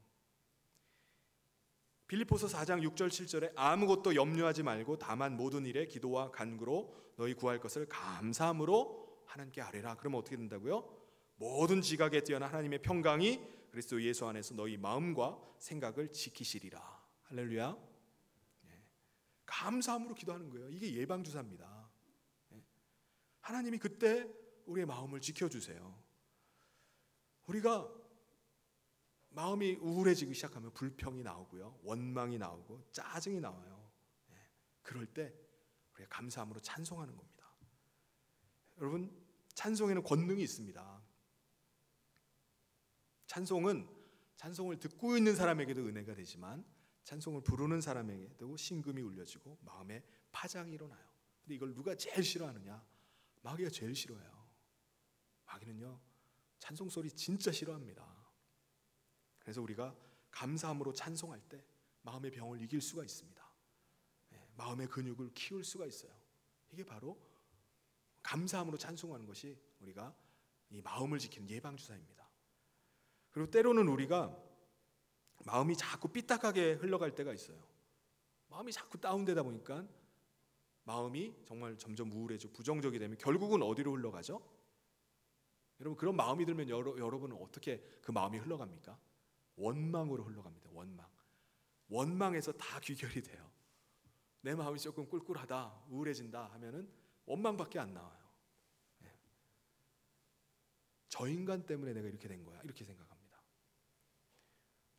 빌립보서 4장 6절 7절에 아무것도 염려하지 말고 다만 모든 일에 기도와 간구로 너희 구할 것을 감사함으로 하나님께 아뢰라. 그러면 어떻게 된다고요? 모든 지각에 뛰어난 하나님의 평강이 그리스도 예수 안에서 너희 마음과 생각을 지키시리라. 할렐루야. 감사함으로 기도하는 거예요. 이게 예방주사입니다. 하나님이 그때 우리의 마음을 지켜주세요. 우리가 마음이 우울해지기 시작하면 불평이 나오고요, 원망이 나오고 짜증이 나와요. 그럴 때 우리가 감사함으로 찬송하는 겁니다. 여러분, 찬송에는 권능이 있습니다. 찬송을 듣고 있는 사람에게도 은혜가 되지만 찬송을 부르는 사람에게도 신금이 울려지고 마음에 파장이 일어나요. 근데 이걸 누가 제일 싫어하느냐? 마귀가 제일 싫어해요. 마귀는요, 찬송 소리 진짜 싫어합니다. 그래서 우리가 감사함으로 찬송할 때 마음의 병을 이길 수가 있습니다. 마음의 근육을 키울 수가 있어요. 이게 바로 감사함으로 찬송하는 것이 우리가 이 마음을 지키는 예방주사입니다. 그리고 때로는 우리가 마음이 자꾸 삐딱하게 흘러갈 때가 있어요. 마음이 자꾸 다운되다 보니까 마음이 정말 점점 우울해지고 부정적이 되면 결국은 어디로 흘러가죠? 여러분, 그런 마음이 들면 여러분은 어떻게 그 마음이 흘러갑니까? 원망으로 흘러갑니다. 원망에서 다 귀결이 돼요. 내 마음이 조금 꿀꿀하다, 우울해진다 하면은 원망밖에 안 나와요. 저 인간 때문에 내가 이렇게 된 거야, 이렇게 생각합니다.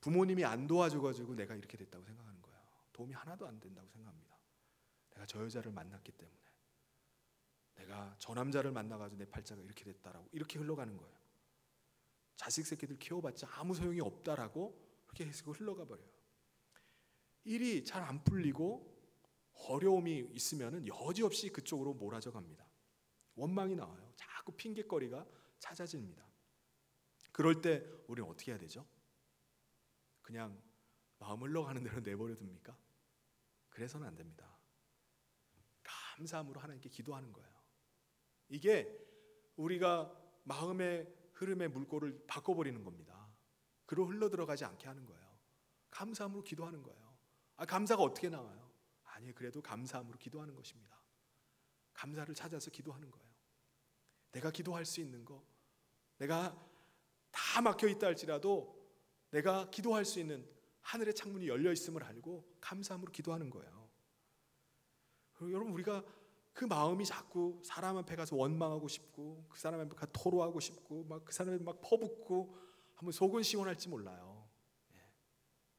부모님이 안 도와줘가지고 내가 이렇게 됐다고 생각하는 거예요. 도움이 하나도 안 된다고 생각합니다. 내가 저 여자를 만났기 때문에, 내가 저 남자를 만나가지고 내 팔자가 이렇게 됐다라고 이렇게 흘러가는 거예요. 자식 새끼들 키워봤자 아무 소용이 없다라고 그렇게 해서 흘러가 버려요. 일이 잘 안 풀리고 어려움이 있으면 여지없이 그쪽으로 몰아져 갑니다. 원망이 나와요. 자꾸 핑계거리가 찾아집니다. 그럴 때 우리는 어떻게 해야 되죠? 그냥 마음 흘러가는 대로 내버려 둡니까? 그래서는 안 됩니다. 감사함으로 하나님께 기도하는 거예요. 이게 우리가 마음의 흐름의 물꼬를 바꿔버리는 겁니다. 그로 흘러들어가지 않게 하는 거예요. 감사함으로 기도하는 거예요. 감사가 어떻게 나와요? 아니, 그래도 감사함으로 기도하는 것입니다. 감사를 찾아서 기도하는 거예요. 내가 기도할 수 있는 거, 내가 다 막혀 있다 할지라도 내가 기도할 수 있는 하늘의 창문이 열려 있음을 알고 감사함으로 기도하는 거예요. 그리고 여러분, 우리가 그 마음이 자꾸 사람 앞에 가서 원망하고 싶고 그 사람 앞에 가서 토로하고 싶고 막 그 사람에 막 퍼붓고 한번 속은 시원할지 몰라요.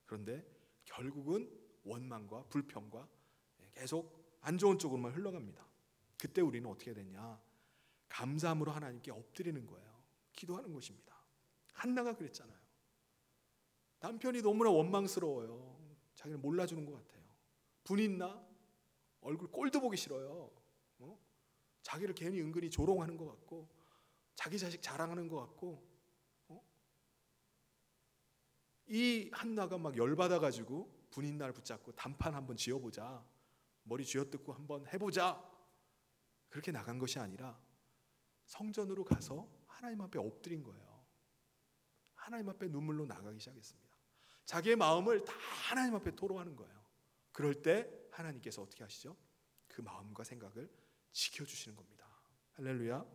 그런데 결국은 원망과 불평과 계속 안 좋은 쪽으로만 흘러갑니다. 그때 우리는 어떻게 되냐? 감사함으로 하나님께 엎드리는 거예요. 기도하는 것입니다. 한나가 그랬잖아요. 남편이 너무나 원망스러워요. 자기를 몰라주는 것 같아요. 분이 나? 얼굴 꼴도 보기 싫어요. 자기를 괜히 은근히 조롱하는 것 같고 자기 자식 자랑하는 것 같고 이 한나가 막 열받아가지고 분인 날 붙잡고 단판 한번 지어보자, 머리 쥐어뜯고 한번 해보자, 그렇게 나간 것이 아니라 성전으로 가서 하나님 앞에 엎드린 거예요. 하나님 앞에 눈물로 나가기 시작했습니다. 자기의 마음을 다 하나님 앞에 토로하는 거예요. 그럴 때 하나님께서 어떻게 하시죠? 그 마음과 생각을 지켜주시는 겁니다. 할렐루야.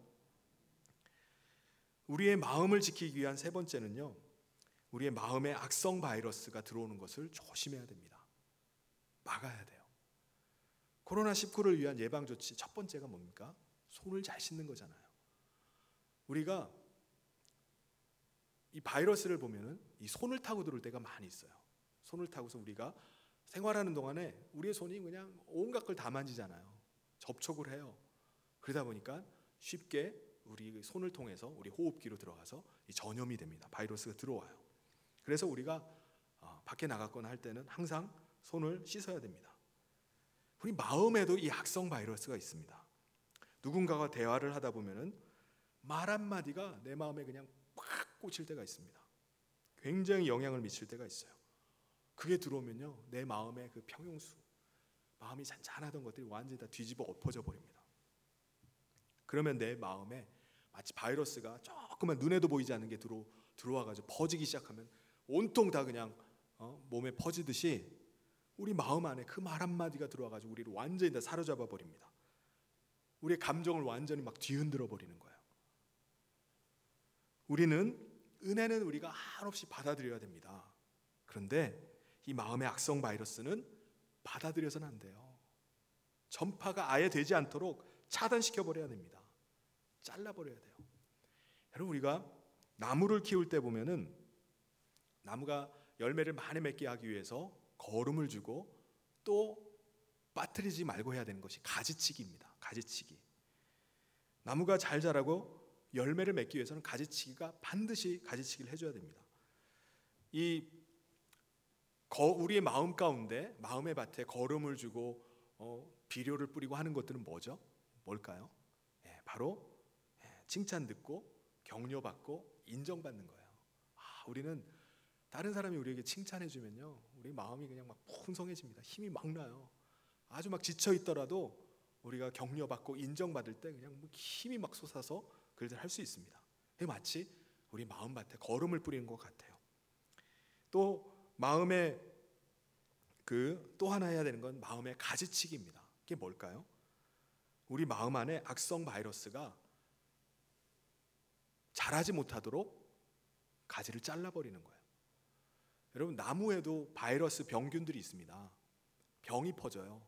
우리의 마음을 지키기 위한 세 번째는요, 우리의 마음에 악성 바이러스가 들어오는 것을 조심해야 됩니다. 막아야 돼요. 코로나19를 위한 예방조치 첫 번째가 뭡니까? 손을 잘 씻는 거잖아요. 우리가 이 바이러스를 보면은 이 손을 타고 들어올 때가 많이 있어요. 손을 타고서 우리가 생활하는 동안에 우리의 손이 그냥 온갖 걸 다 만지잖아요. 접촉을 해요. 그러다 보니까 쉽게 우리 손을 통해서 우리 호흡기로 들어가서 이 전염이 됩니다. 바이러스가 들어와요. 그래서 우리가 밖에 나갔거나 할 때는 항상 손을 씻어야 됩니다. 우리 마음에도 이 악성 바이러스가 있습니다. 누군가와 대화를 하다 보면은 말 한마디가 내 마음에 그냥 팍 꽂힐 때가 있습니다. 굉장히 영향을 미칠 때가 있어요. 그게 들어오면요, 내 마음의 그 평형수, 마음이 잔잔하던 것들이 완전히 다 뒤집어 엎어져 버립니다. 그러면 내 마음에 마치 바이러스가 조금만 눈에도 보이지 않는 게 들어와가지고 퍼지기 시작하면 온통 다 그냥 몸에 퍼지듯이 우리 마음 안에 그 말 한마디가 들어와가지고 우리를 완전히 다 사로잡아 버립니다. 우리의 감정을 완전히 막 뒤흔들어 버리는 거예요. 은혜는 우리가 한없이 받아들여야 됩니다. 그런데 이 마음의 악성 바이러스는 받아들여서는 안 돼요. 전파가 아예 되지 않도록 차단시켜 버려야 됩니다. 잘라버려야 돼요. 여러분, 우리가 나무를 키울 때 보면은 나무가 열매를 많이 맺게 하기 위해서 거름을 주고 또 빠뜨리지 말고 해야 되는 것이 가지치기입니다. 가지치기. 나무가 잘 자라고 열매를 맺기 위해서는 가지치기가 반드시 가지치기를 해줘야 됩니다. 우리의 마음 가운데, 마음의 밭에 거름을 주고 비료를 뿌리고 하는 것들은 뭐죠? 뭘까요? 바로 칭찬 듣고 격려받고 인정받는 거예요. 우리는 다른 사람이 우리에게 칭찬해 주면요, 우리 마음이 그냥 막 풍성해집니다. 힘이 막 나요. 아주 막 지쳐 있더라도 우리가 격려받고 인정받을 때 그냥 힘이 막 솟아서 그걸 할 수 있습니다. 마치 우리 마음밭에 거름을 뿌리는 것 같아요. 또 마음의 또 하나 해야 되는 건 마음의 가지치기입니다. 이게 뭘까요? 우리 마음 안에 악성 바이러스가 자라지 못하도록 가지를 잘라버리는 거예요. 여러분, 나무에도 바이러스 병균들이 있습니다. 병이 퍼져요.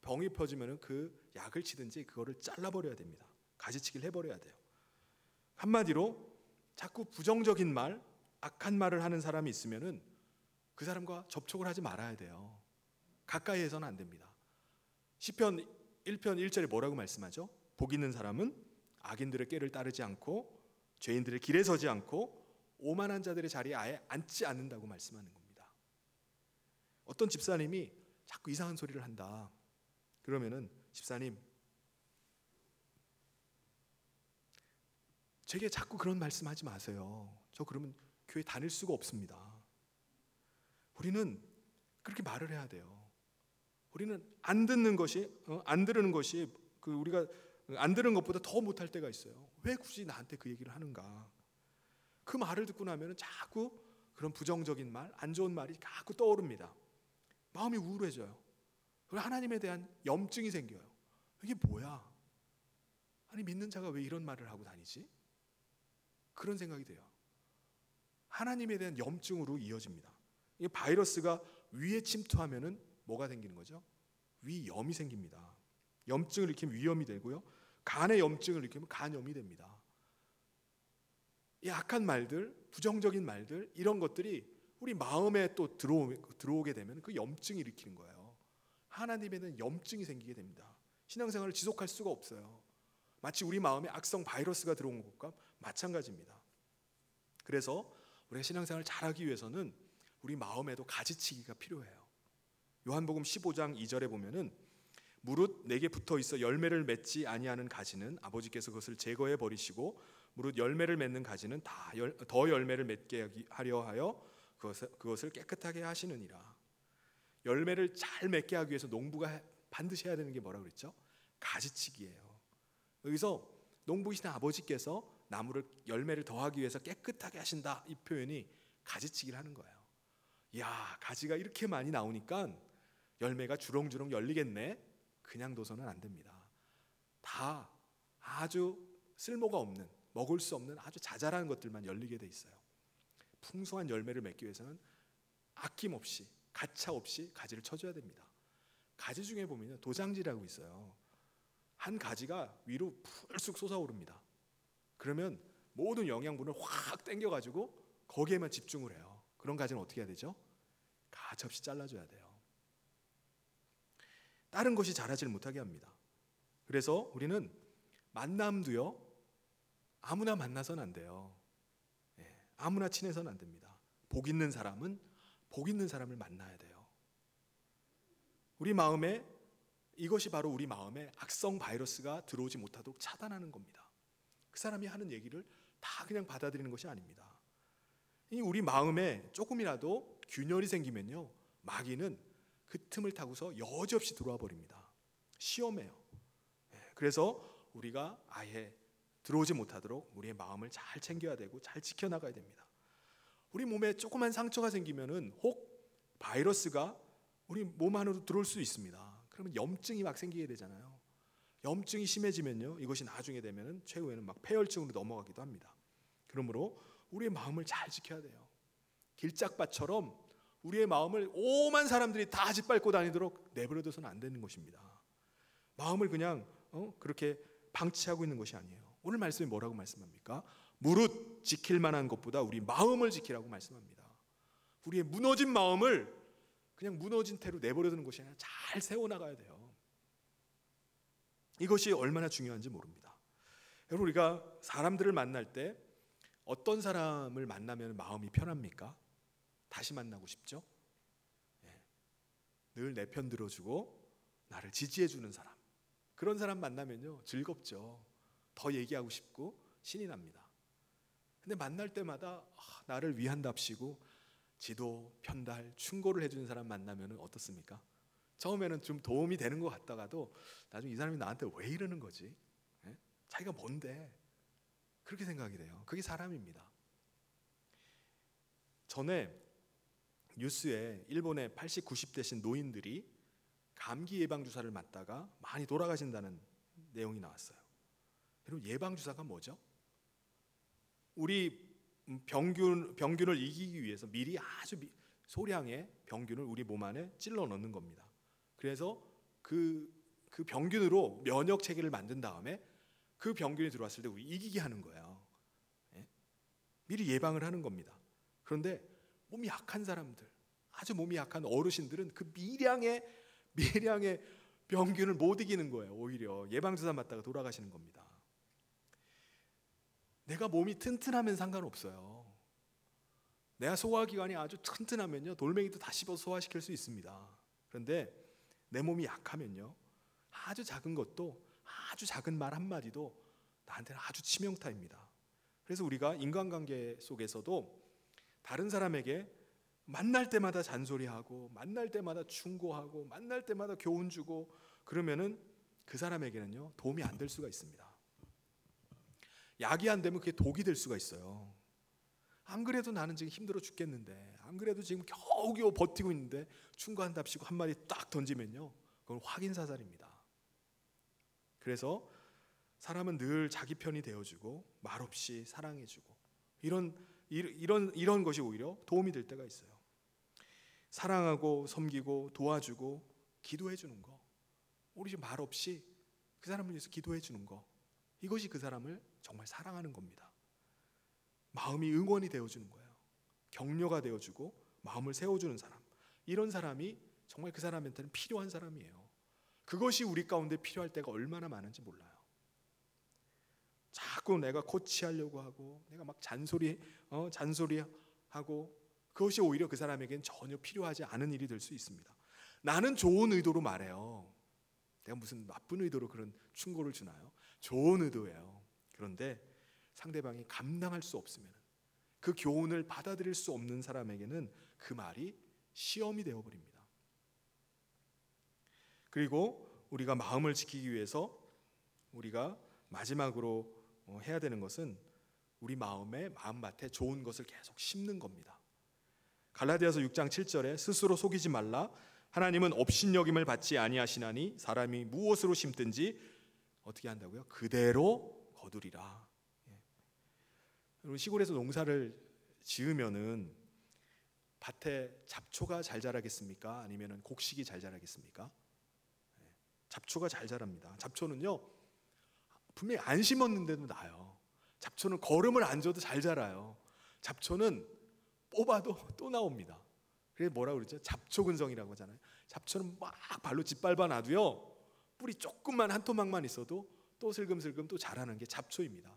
병이 퍼지면 그 약을 치든지 그거를 잘라버려야 됩니다. 가지치기를 해버려야 돼요. 한마디로 자꾸 부정적인 말, 악한 말을 하는 사람이 있으면은 그 사람과 접촉을 하지 말아야 돼요. 가까이 해서는 안 됩니다. 시편 1편 1절에 뭐라고 말씀하죠? 복 있는 사람은 악인들의 꾀를 따르지 않고 죄인들의 길에 서지 않고 오만한 자들의 자리에 아예 앉지 않는다고 말씀하는 겁니다. 어떤 집사님이 자꾸 이상한 소리를 한다. 그러면은 집사님, 제게 자꾸 그런 말씀하지 마세요. 저 그러면 교회 다닐 수가 없습니다. 우리는 그렇게 말을 해야 돼요. 우리는 안 듣는 것이 안 들으는 것이 우리가 안 들은 것보다 더 못할 때가 있어요. 왜 굳이 나한테 그 얘기를 하는가? 그 말을 듣고 나면 자꾸 그런 부정적인 말, 안 좋은 말이 자꾸 떠오릅니다. 마음이 우울해져요. 그리고 하나님에 대한 염증이 생겨요. 이게 뭐야? 아니, 믿는 자가 왜 이런 말을 하고 다니지? 그런 생각이 돼요. 하나님에 대한 염증으로 이어집니다. 이 바이러스가 위에 침투하면은 뭐가 생기는 거죠? 위염이 생깁니다. 염증을 일으키면 위염이 되고요. 간의 염증을 일으키면 간염이 됩니다. 이 악한 말들, 부정적인 말들, 이런 것들이 우리 마음에 또 들어오게 되면 그 염증이 일으키는 거예요. 하나님에 대한 염증이 생기게 됩니다. 신앙생활을 지속할 수가 없어요. 마치 우리 마음에 악성 바이러스가 들어온 것과 마찬가지입니다. 그래서 우리가 신앙생활을 잘하기 위해서는 우리 마음에도 가지치기가 필요해요. 요한복음 15장 2절에 보면은 무릇 내게 붙어 있어 열매를 맺지 아니하는 가지는 아버지께서 그것을 제거해 버리시고 무릇 열매를 맺는 가지는 더 열매를 맺게 하려 하여 그것을 깨끗하게 하시느니라. 열매를 잘 맺게 하기 위해서 농부가 반드시 해야 되는 게 뭐라고 그랬죠? 가지치기예요. 여기서 농부이신 아버지께서 나무를 열매를 더하기 위해서 깨끗하게 하신다, 이 표현이 가지치기를 하는 거예요. 야, 가지가 이렇게 많이 나오니까 열매가 주렁주렁 열리겠네. 그냥 둬서는 안 됩니다. 다 아주 쓸모가 없는, 먹을 수 없는 아주 자잘한 것들만 열리게 돼 있어요. 풍성한 열매를 맺기 위해서는 아낌없이, 가차없이 가지를 쳐줘야 됩니다. 가지 중에 보면 도장지라고 있어요. 한 가지가 위로 풀쑥 솟아오릅니다. 그러면 모든 영양분을 확 당겨가지고 거기에만 집중을 해요. 그런 가지는 어떻게 해야 되죠? 가차없이 잘라줘야 돼요. 다른 것이 자라질 못하게 합니다. 그래서 우리는 만남도요, 아무나 만나서는 안 돼요. 아무나 친해서는 안 됩니다. 복 있는 사람은 복 있는 사람을 만나야 돼요. 우리 마음에, 이것이 바로 우리 마음에 악성 바이러스가 들어오지 못하도록 차단하는 겁니다. 그 사람이 하는 얘기를 다 그냥 받아들이는 것이 아닙니다. 우리 마음에 조금이라도 균열이 생기면요, 마귀는 그 틈을 타고서 여지없이 들어와 버립니다. 시험해요. 그래서 우리가 아예 들어오지 못하도록 우리의 마음을 잘 챙겨야 되고 잘 지켜나가야 됩니다. 우리 몸에 조그만 상처가 생기면은 혹 바이러스가 우리 몸 안으로 들어올 수 있습니다. 그러면 염증이 막 생기게 되잖아요. 염증이 심해지면요, 이것이 나중에 되면은 최후에는 막 폐혈증으로 넘어가기도 합니다. 그러므로 우리의 마음을 잘 지켜야 돼요. 길짝밭처럼 우리의 마음을 오만 사람들이 다 짓밟고 다니도록 내버려둬서는 안 되는 것입니다. 마음을 그냥 그렇게 방치하고 있는 것이 아니에요. 오늘 말씀이 뭐라고 말씀합니까? 무릇 지킬 만한 것보다 우리 마음을 지키라고 말씀합니다. 우리의 무너진 마음을 그냥 무너진 태로 내버려두는 것이 아니라 잘 세워나가야 돼요. 이것이 얼마나 중요한지 모릅니다. 여러분, 우리가 사람들을 만날 때 어떤 사람을 만나면 마음이 편합니까? 다시 만나고 싶죠? 늘 내 편 들어주고 나를 지지해주는 사람, 그런 사람 만나면요 즐겁죠. 더 얘기하고 싶고 신이 납니다. 근데 만날 때마다 나를 위한답시고 지도, 편달, 충고를 해주는 사람 만나면 어떻습니까? 처음에는 좀 도움이 되는 것 같다가도 나중에 이 사람이 나한테 왜 이러는 거지? 자기가 뭔데? 그렇게 생각이 돼요. 그게 사람입니다. 전에 뉴스에 일본의 80, 90대신 노인들이 감기 예방주사를 맞다가 많이 돌아가신다는 내용이 나왔어요. 여러분, 예방주사가 뭐죠? 우리 병균을 이기기 위해서 미리 아주 소량의 병균을 우리 몸 안에 찔러 넣는 겁니다. 그래서 그 병균으로 면역 체계를 만든 다음에 그 병균이 들어왔을 때 우리 이기게 하는 거예요. 미리 예방을 하는 겁니다. 그런데 몸이 약한 사람들, 아주 몸이 약한 어르신들은 그 미량의 병균을 못 이기는 거예요. 오히려 예방주사 맞다가 돌아가시는 겁니다. 내가 몸이 튼튼하면 상관없어요. 내가 소화기관이 아주 튼튼하면요 돌멩이도 다 씹어서 소화시킬 수 있습니다. 그런데 내 몸이 약하면요 아주 작은 것도, 아주 작은 말 한마디도 나한테는 아주 치명타입니다. 그래서 우리가 인간관계 속에서도 다른 사람에게 만날 때마다 잔소리하고 만날 때마다 충고하고 만날 때마다 교훈 주고 그러면은 그 사람에게는요 도움이 안 될 수가 있습니다. 약이 안 되면 그게 독이 될 수가 있어요. 안 그래도 나는 지금 힘들어 죽겠는데, 안 그래도 지금 겨우겨우 버티고 있는데 충고한답시고 한마디 딱 던지면요 그건 확인사살입니다. 그래서 사람은 늘 자기 편이 되어주고 말없이 사랑해주고 이런 것이 오히려 도움이 될 때가 있어요. 사랑하고 섬기고 도와주고 기도해주는 거, 우리 말없이 그 사람을 위해서 기도해주는 거, 이것이 그 사람을 정말 사랑하는 겁니다. 마음이 응원이 되어주는 거예요. 격려가 되어주고 마음을 세워주는 사람, 이런 사람이 정말 그 사람한테는 필요한 사람이에요. 그것이 우리 가운데 필요할 때가 얼마나 많은지 몰라요. 자꾸 내가 코치하려고 하고 내가 막 잔소리하고 그것이 오히려 그 사람에겐 전혀 필요하지 않은 일이 될 수 있습니다. 나는 좋은 의도로 말해요. 내가 무슨 나쁜 의도로 그런 충고를 주나요? 좋은 의도예요. 그런데 상대방이 감당할 수 없으면, 그 교훈을 받아들일 수 없는 사람에게는 그 말이 시험이 되어버립니다. 그리고 우리가 마음을 지키기 위해서 우리가 마지막으로 해야 되는 것은 우리 마음밭에 좋은 것을 계속 심는 겁니다. 갈라디아서 6장 7절에 스스로 속이지 말라, 하나님은 업신여김을 받지 아니하시나니 사람이 무엇으로 심든지 어떻게 한다고요? 그대로 거두리라. 여러분, 시골에서 농사를 지으면은 밭에 잡초가 잘 자라겠습니까? 아니면은 곡식이 잘 자라겠습니까? 잡초가 잘 자랍니다. 잡초는요 분명히 안 심었는데도 나요. 잡초는 걸음을 안 줘도 잘 자라요. 잡초는 뽑아도 또 나옵니다. 그게 뭐라고 그러죠? 잡초근성이라고 하잖아요. 잡초는 막 발로 짓밟아 놔도요 뿌리 조금만 한 토막만 있어도 또 슬금슬금 또 자라는 게 잡초입니다.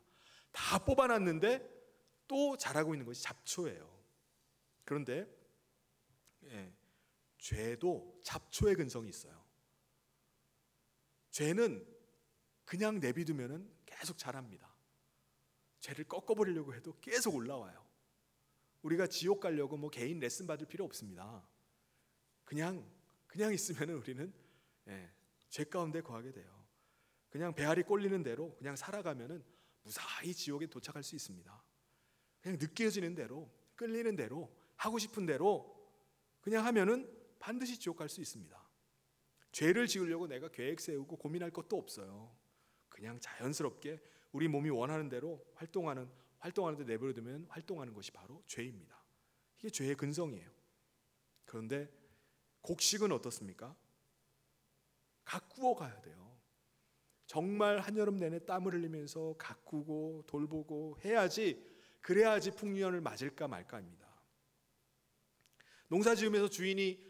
다 뽑아놨는데 또 자라고 있는 것이 잡초예요. 그런데 죄도 잡초의 근성이 있어요. 죄는 그냥 내비두면 계속 자랍니다. 죄를 꺾어버리려고 해도 계속 올라와요. 우리가 지옥 가려고 뭐 개인 레슨 받을 필요 없습니다. 그냥 있으면 우리는 죄 가운데 거하게 돼요. 그냥 배알이 꼴리는 대로 그냥 살아가면은 무사히 지옥에 도착할 수 있습니다. 그냥 느껴지는 대로, 끌리는 대로, 하고 싶은 대로 그냥 하면은 반드시 지옥 갈 수 있습니다. 죄를 지으려고 내가 계획 세우고 고민할 것도 없어요. 그냥 자연스럽게 우리 몸이 원하는 대로 활동하는데 내버려두면 활동하는 것이 바로 죄입니다. 이게 죄의 근성이에요. 그런데 곡식은 어떻습니까? 가꾸어 가야 돼요. 정말 한여름 내내 땀을 흘리면서 가꾸고 돌보고 해야지, 그래야지 풍년을 맞을까 말까입니다. 농사 지으면서 주인이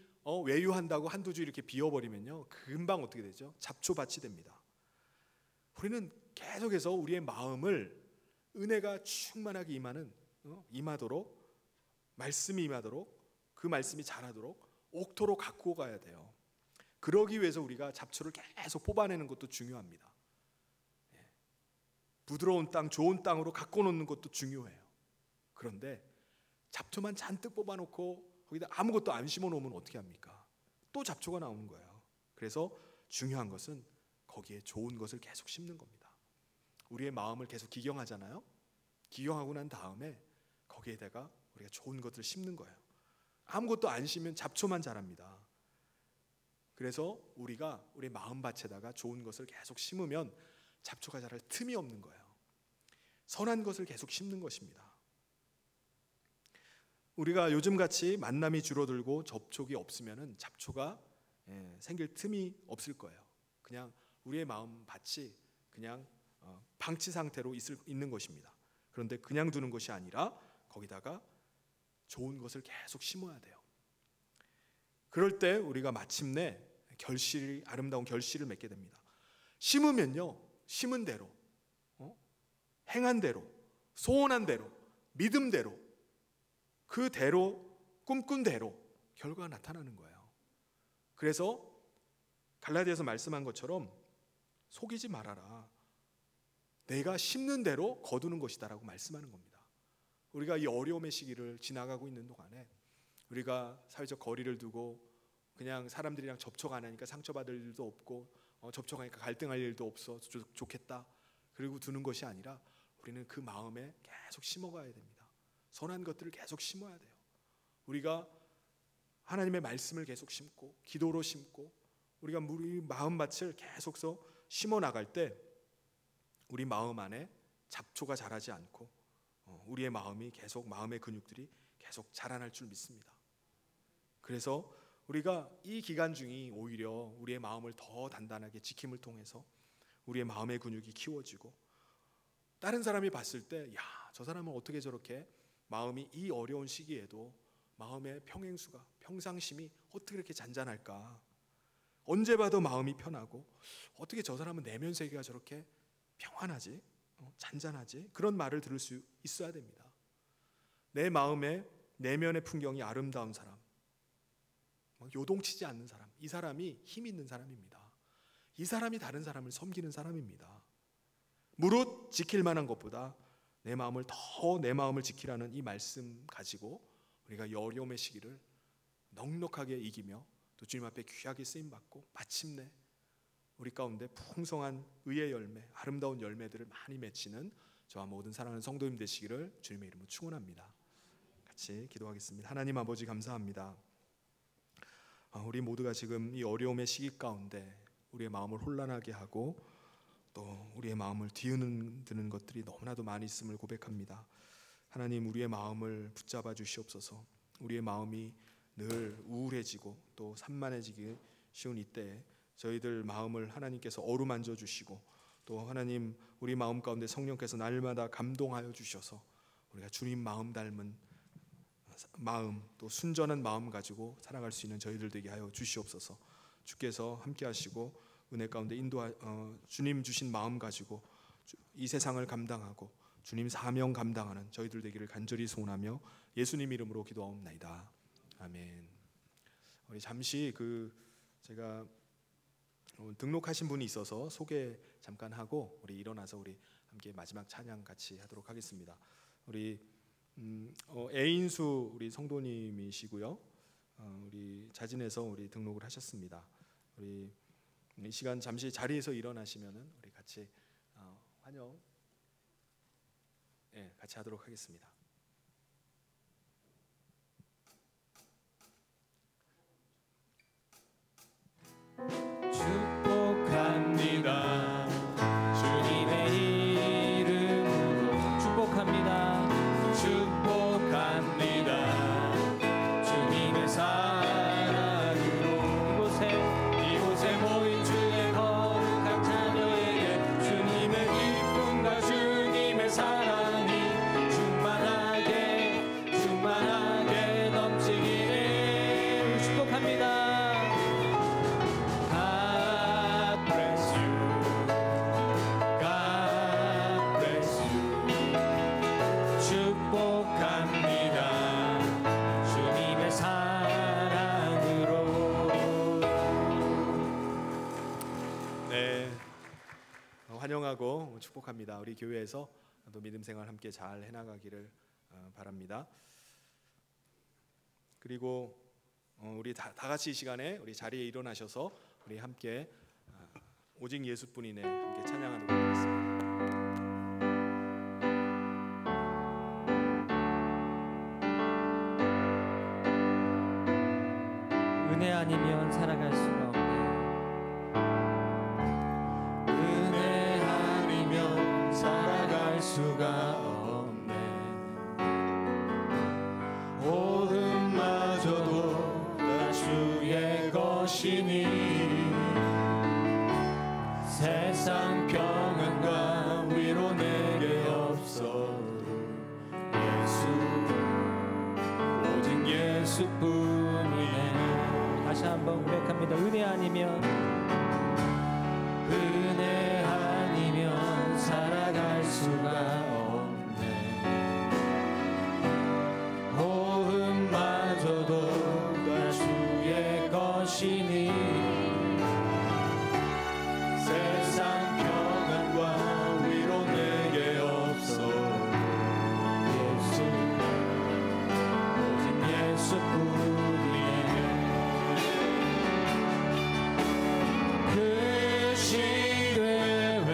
외유한다고 한두 주 이렇게 비워버리면요, 금방 어떻게 되죠? 잡초밭이 됩니다. 우리는 계속해서 우리의 마음을 은혜가 충만하게 임하도록, 말씀이 임하도록, 그 말씀이 자라도록 옥토로 가꾸어 가야 돼요. 그러기 위해서 우리가 잡초를 계속 뽑아내는 것도 중요합니다. 부드러운 땅, 좋은 땅으로 가꿔 놓는 것도 중요해요. 그런데 잡초만 잔뜩 뽑아놓고 거기다 아무것도 안 심어 놓으면 어떻게 합니까? 또 잡초가 나오는 거예요. 그래서 중요한 것은 거기에 좋은 것을 계속 심는 겁니다. 우리의 마음을 계속 기경하잖아요. 기경하고 난 다음에 거기에다가 우리가 좋은 것을 심는 거예요. 아무것도 안 심으면 잡초만 자랍니다. 그래서 우리가 우리 마음밭에다가 좋은 것을 계속 심으면 잡초가 자랄 틈이 없는 거예요. 선한 것을 계속 심는 것입니다. 우리가 요즘같이 만남이 줄어들고 접촉이 없으면 잡초가 생길 틈이 없을 거예요. 그냥 우리의 마음밭이 그냥 방치 상태로 있는 것입니다. 그런데 그냥 두는 것이 아니라 거기다가 좋은 것을 계속 심어야 돼요. 그럴 때 우리가 마침내 아름다운 결실을 맺게 됩니다. 심으면요, 심은 대로, 행한 대로, 소원한 대로, 믿음대로, 그대로, 꿈꾼 대로 결과가 나타나는 거예요. 그래서 갈라디아서 말씀한 것처럼 속이지 말아라. 내가 심는 대로 거두는 것이다 라고 말씀하는 겁니다. 우리가 이 어려움의 시기를 지나가고 있는 동안에 우리가 사회적 거리를 두고 그냥 사람들이랑 접촉 안 하니까 상처받을 일도 없고 접촉하니까 갈등할 일도 없어 좋겠다 그리고 두는 것이 아니라 우리는 그 마음에 계속 심어가야 됩니다. 선한 것들을 계속 심어야 돼요. 우리가 하나님의 말씀을 계속 심고 기도로 심고 우리가 우리 마음밭을 계속서 심어 나갈 때 우리 마음 안에 잡초가 자라지 않고 우리의 마음의 근육들이 계속 자라날 줄 믿습니다. 그래서 우리가 이 기간 중이 오히려 우리의 마음을 더 단단하게 지킴을 통해서 우리의 마음의 근육이 키워지고 다른 사람이 봤을 때 야, 저 사람은 어떻게 저렇게 마음이 이 어려운 시기에도 마음의 평상심이 어떻게 이렇게 잔잔할까? 언제 봐도 마음이 편하고 어떻게 저 사람은 내면 세계가 저렇게 평안하지? 잔잔하지? 그런 말을 들을 수 있어야 됩니다. 내 마음의 내면의 풍경이 아름다운 사람, 요동치지 않는 사람, 이 사람이 힘 있는 사람입니다. 이 사람이 다른 사람을 섬기는 사람입니다. 무릇 지킬 만한 것보다 내 마음을 지키라는 이 말씀 가지고 우리가 이 어려움의 시기를 넉넉하게 이기며 또 주님 앞에 귀하게 쓰임받고 마침내 우리 가운데 풍성한 의의 열매, 아름다운 열매들을 많이 맺히는 저와 모든 사랑하는 성도님 되시기를 주님의 이름으로 축원합니다. 같이 기도하겠습니다. 하나님 아버지 감사합니다. 우리 모두가 지금 이 어려움의 시기 가운데 우리의 마음을 혼란하게 하고 또 우리의 마음을 뒤흔드는 것들이 너무나도 많이 있음을 고백합니다. 하나님 우리의 마음을 붙잡아 주시옵소서. 우리의 마음이 늘 우울해지고 또 산만해지기 쉬운 이때에 저희들 마음을 하나님께서 어루만져 주시고 또 하나님 우리 마음 가운데 성령께서 날마다 감동하여 주셔서 우리가 주님 마음 닮은 마음 또 순전한 마음 가지고 살아갈 수 있는 저희들 되게 하여 주시옵소서. 주께서 함께 하시고 은혜 가운데 주님 주신 마음 가지고 이 세상을 감당하고 주님 사명 감당하는 저희들 되기를 간절히 소원하며 예수님 이름으로 기도하옵나이다. 아멘. 우리 잠시 제가 등록하신 분이 있어서 소개 잠깐 하고 우리 일어나서 우리 함께 마지막 찬양 같이 하도록 하겠습니다. 우리 애인수 우리 성도님이시고요. 우리 자진해서 우리 등록을 하셨습니다. 우리 이 시간 잠시 자리에서 일어나시면은 우리 같이 환영 같이 하도록 하겠습니다. 축복합니다. 주님의 이름으로 축복합니다. 축복합니다. 주님의 사랑으로 이곳에 모인 주의 거룩한 자녀에게 주님의 기쁨과 주님의 사랑이 충만하게 넘치기를 축복합니다. 환영하고 축복합니다. 우리 교회에서 또 믿음 생활 함께 잘 해나가기를 바랍니다. 그리고 우리 다 같이 이 시간에 우리 자리에 일어나셔서 우리 함께 오직 예수뿐이네 함께 찬양하도록 하겠습니다. 은혜 아니면 살아갈 수가 없네. 은혜 아니면 살아갈 수가 없네. 모든마저도 다 주의 것이니 세상 평안과 위로 내게 없어. 오직 예수뿐이네. 다시 한번 고백합니다. 은혜 아니면 살아갈 수가 없네. 호흡마저도 다 주의 것이니 세상 평안과 위로 내게 없어. 오직 예수뿐이네. 그 시대 외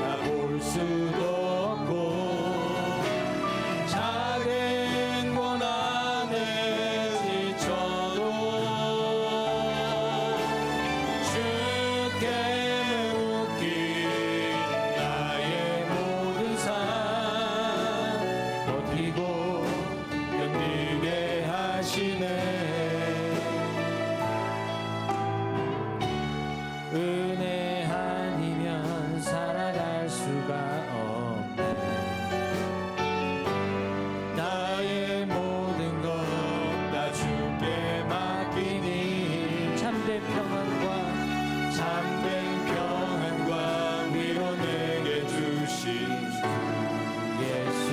나 볼 수도 없고 작은 고난에 지쳐도 주께 묶인 나의 모든 삶 버티고 견디게 하시네. 은혜 아니면 살아갈 수가 없네. 나의 모든 것 다 주께 맡기니 참된 평안과 위로 내게 주신 주 예수.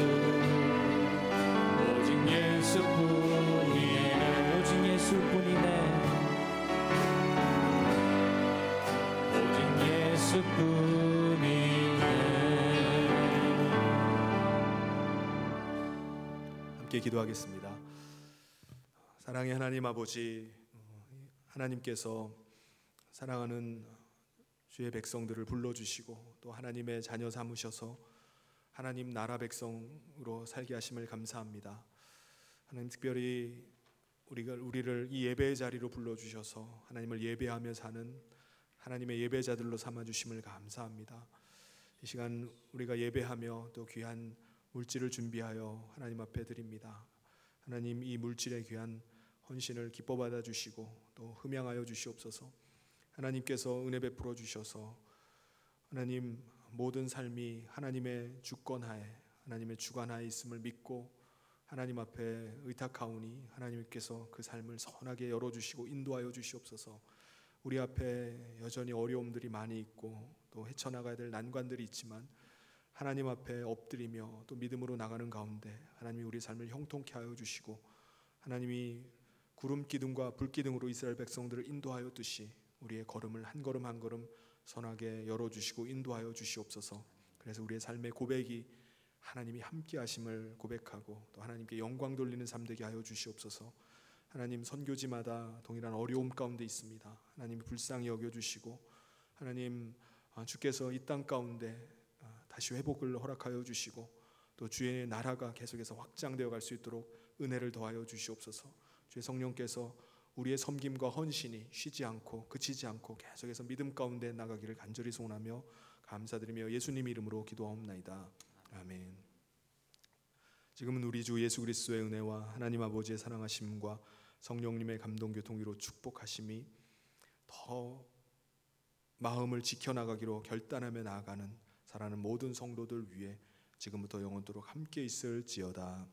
오직 예수뿐이네. 오직 예수뿐이네. 오직 예수뿐이네. 함께 기도하겠습니다. 사랑의 하나님 아버지, 하나님께서 사랑하는 주의 백성들을 불러주시고 또 하나님의 자녀 삼으셔서 하나님 나라 백성으로 살게 하심을 감사합니다. 하나님 특별히 우리를 이 예배의 자리로 불러주셔서 하나님을 예배하며 사는 하나님의 예배자들로 삼아주심을 감사합니다. 이 시간 우리가 예배하며 또 귀한 물질을 준비하여 하나님 앞에 드립니다. 하나님 이 물질의 귀한 헌신을 기뻐 받아 주시고 또 흠양하여 주시옵소서. 하나님께서 은혜 베풀어 주셔서 하나님 모든 삶이 하나님의 주권하에 하나님의 주관하에 있음을 믿고 하나님 앞에 의탁하오니 하나님께서 그 삶을 선하게 열어주시고 인도하여 주시옵소서. 우리 앞에 여전히 어려움들이 많이 있고 또 헤쳐나가야 될 난관들이 있지만 하나님 앞에 엎드리며 또 믿음으로 나가는 가운데 하나님이 우리 삶을 형통케 하여 주시고 하나님이 구름 기둥과 불 기둥으로 이스라엘 백성들을 인도하였듯이 우리의 걸음을 한 걸음 한 걸음 선하게 열어주시고 인도하여 주시옵소서. 그래서 우리의 삶의 고백이 하나님이 함께 하심을 고백하고 또 하나님께 영광 돌리는 삶 되게 하여 주시옵소서. 하나님 선교지마다 동일한 어려움 가운데 있습니다. 하나님이 불쌍히 여겨주시고 하나님 주께서 이 땅 가운데 다시 회복을 허락하여 주시고 또 주의 나라가 계속해서 확장되어 갈 수 있도록 은혜를 더하여 주시옵소서. 주의 성령께서 우리의 섬김과 헌신이 쉬지 않고 그치지 않고 계속해서 믿음 가운데 나가기를 간절히 소원하며 감사드리며 예수님 이름으로 기도하옵나이다. 아멘. 지금은 우리 주 예수 그리스도의 은혜와 하나님 아버지의 사랑하심과 성령님의 감동 교통 위로 축복하심이 더 마음을 지켜나가기로 결단하며 나아가는 사랑하는 모든 성도들 위해 지금부터 영원토록 함께 있을지어다.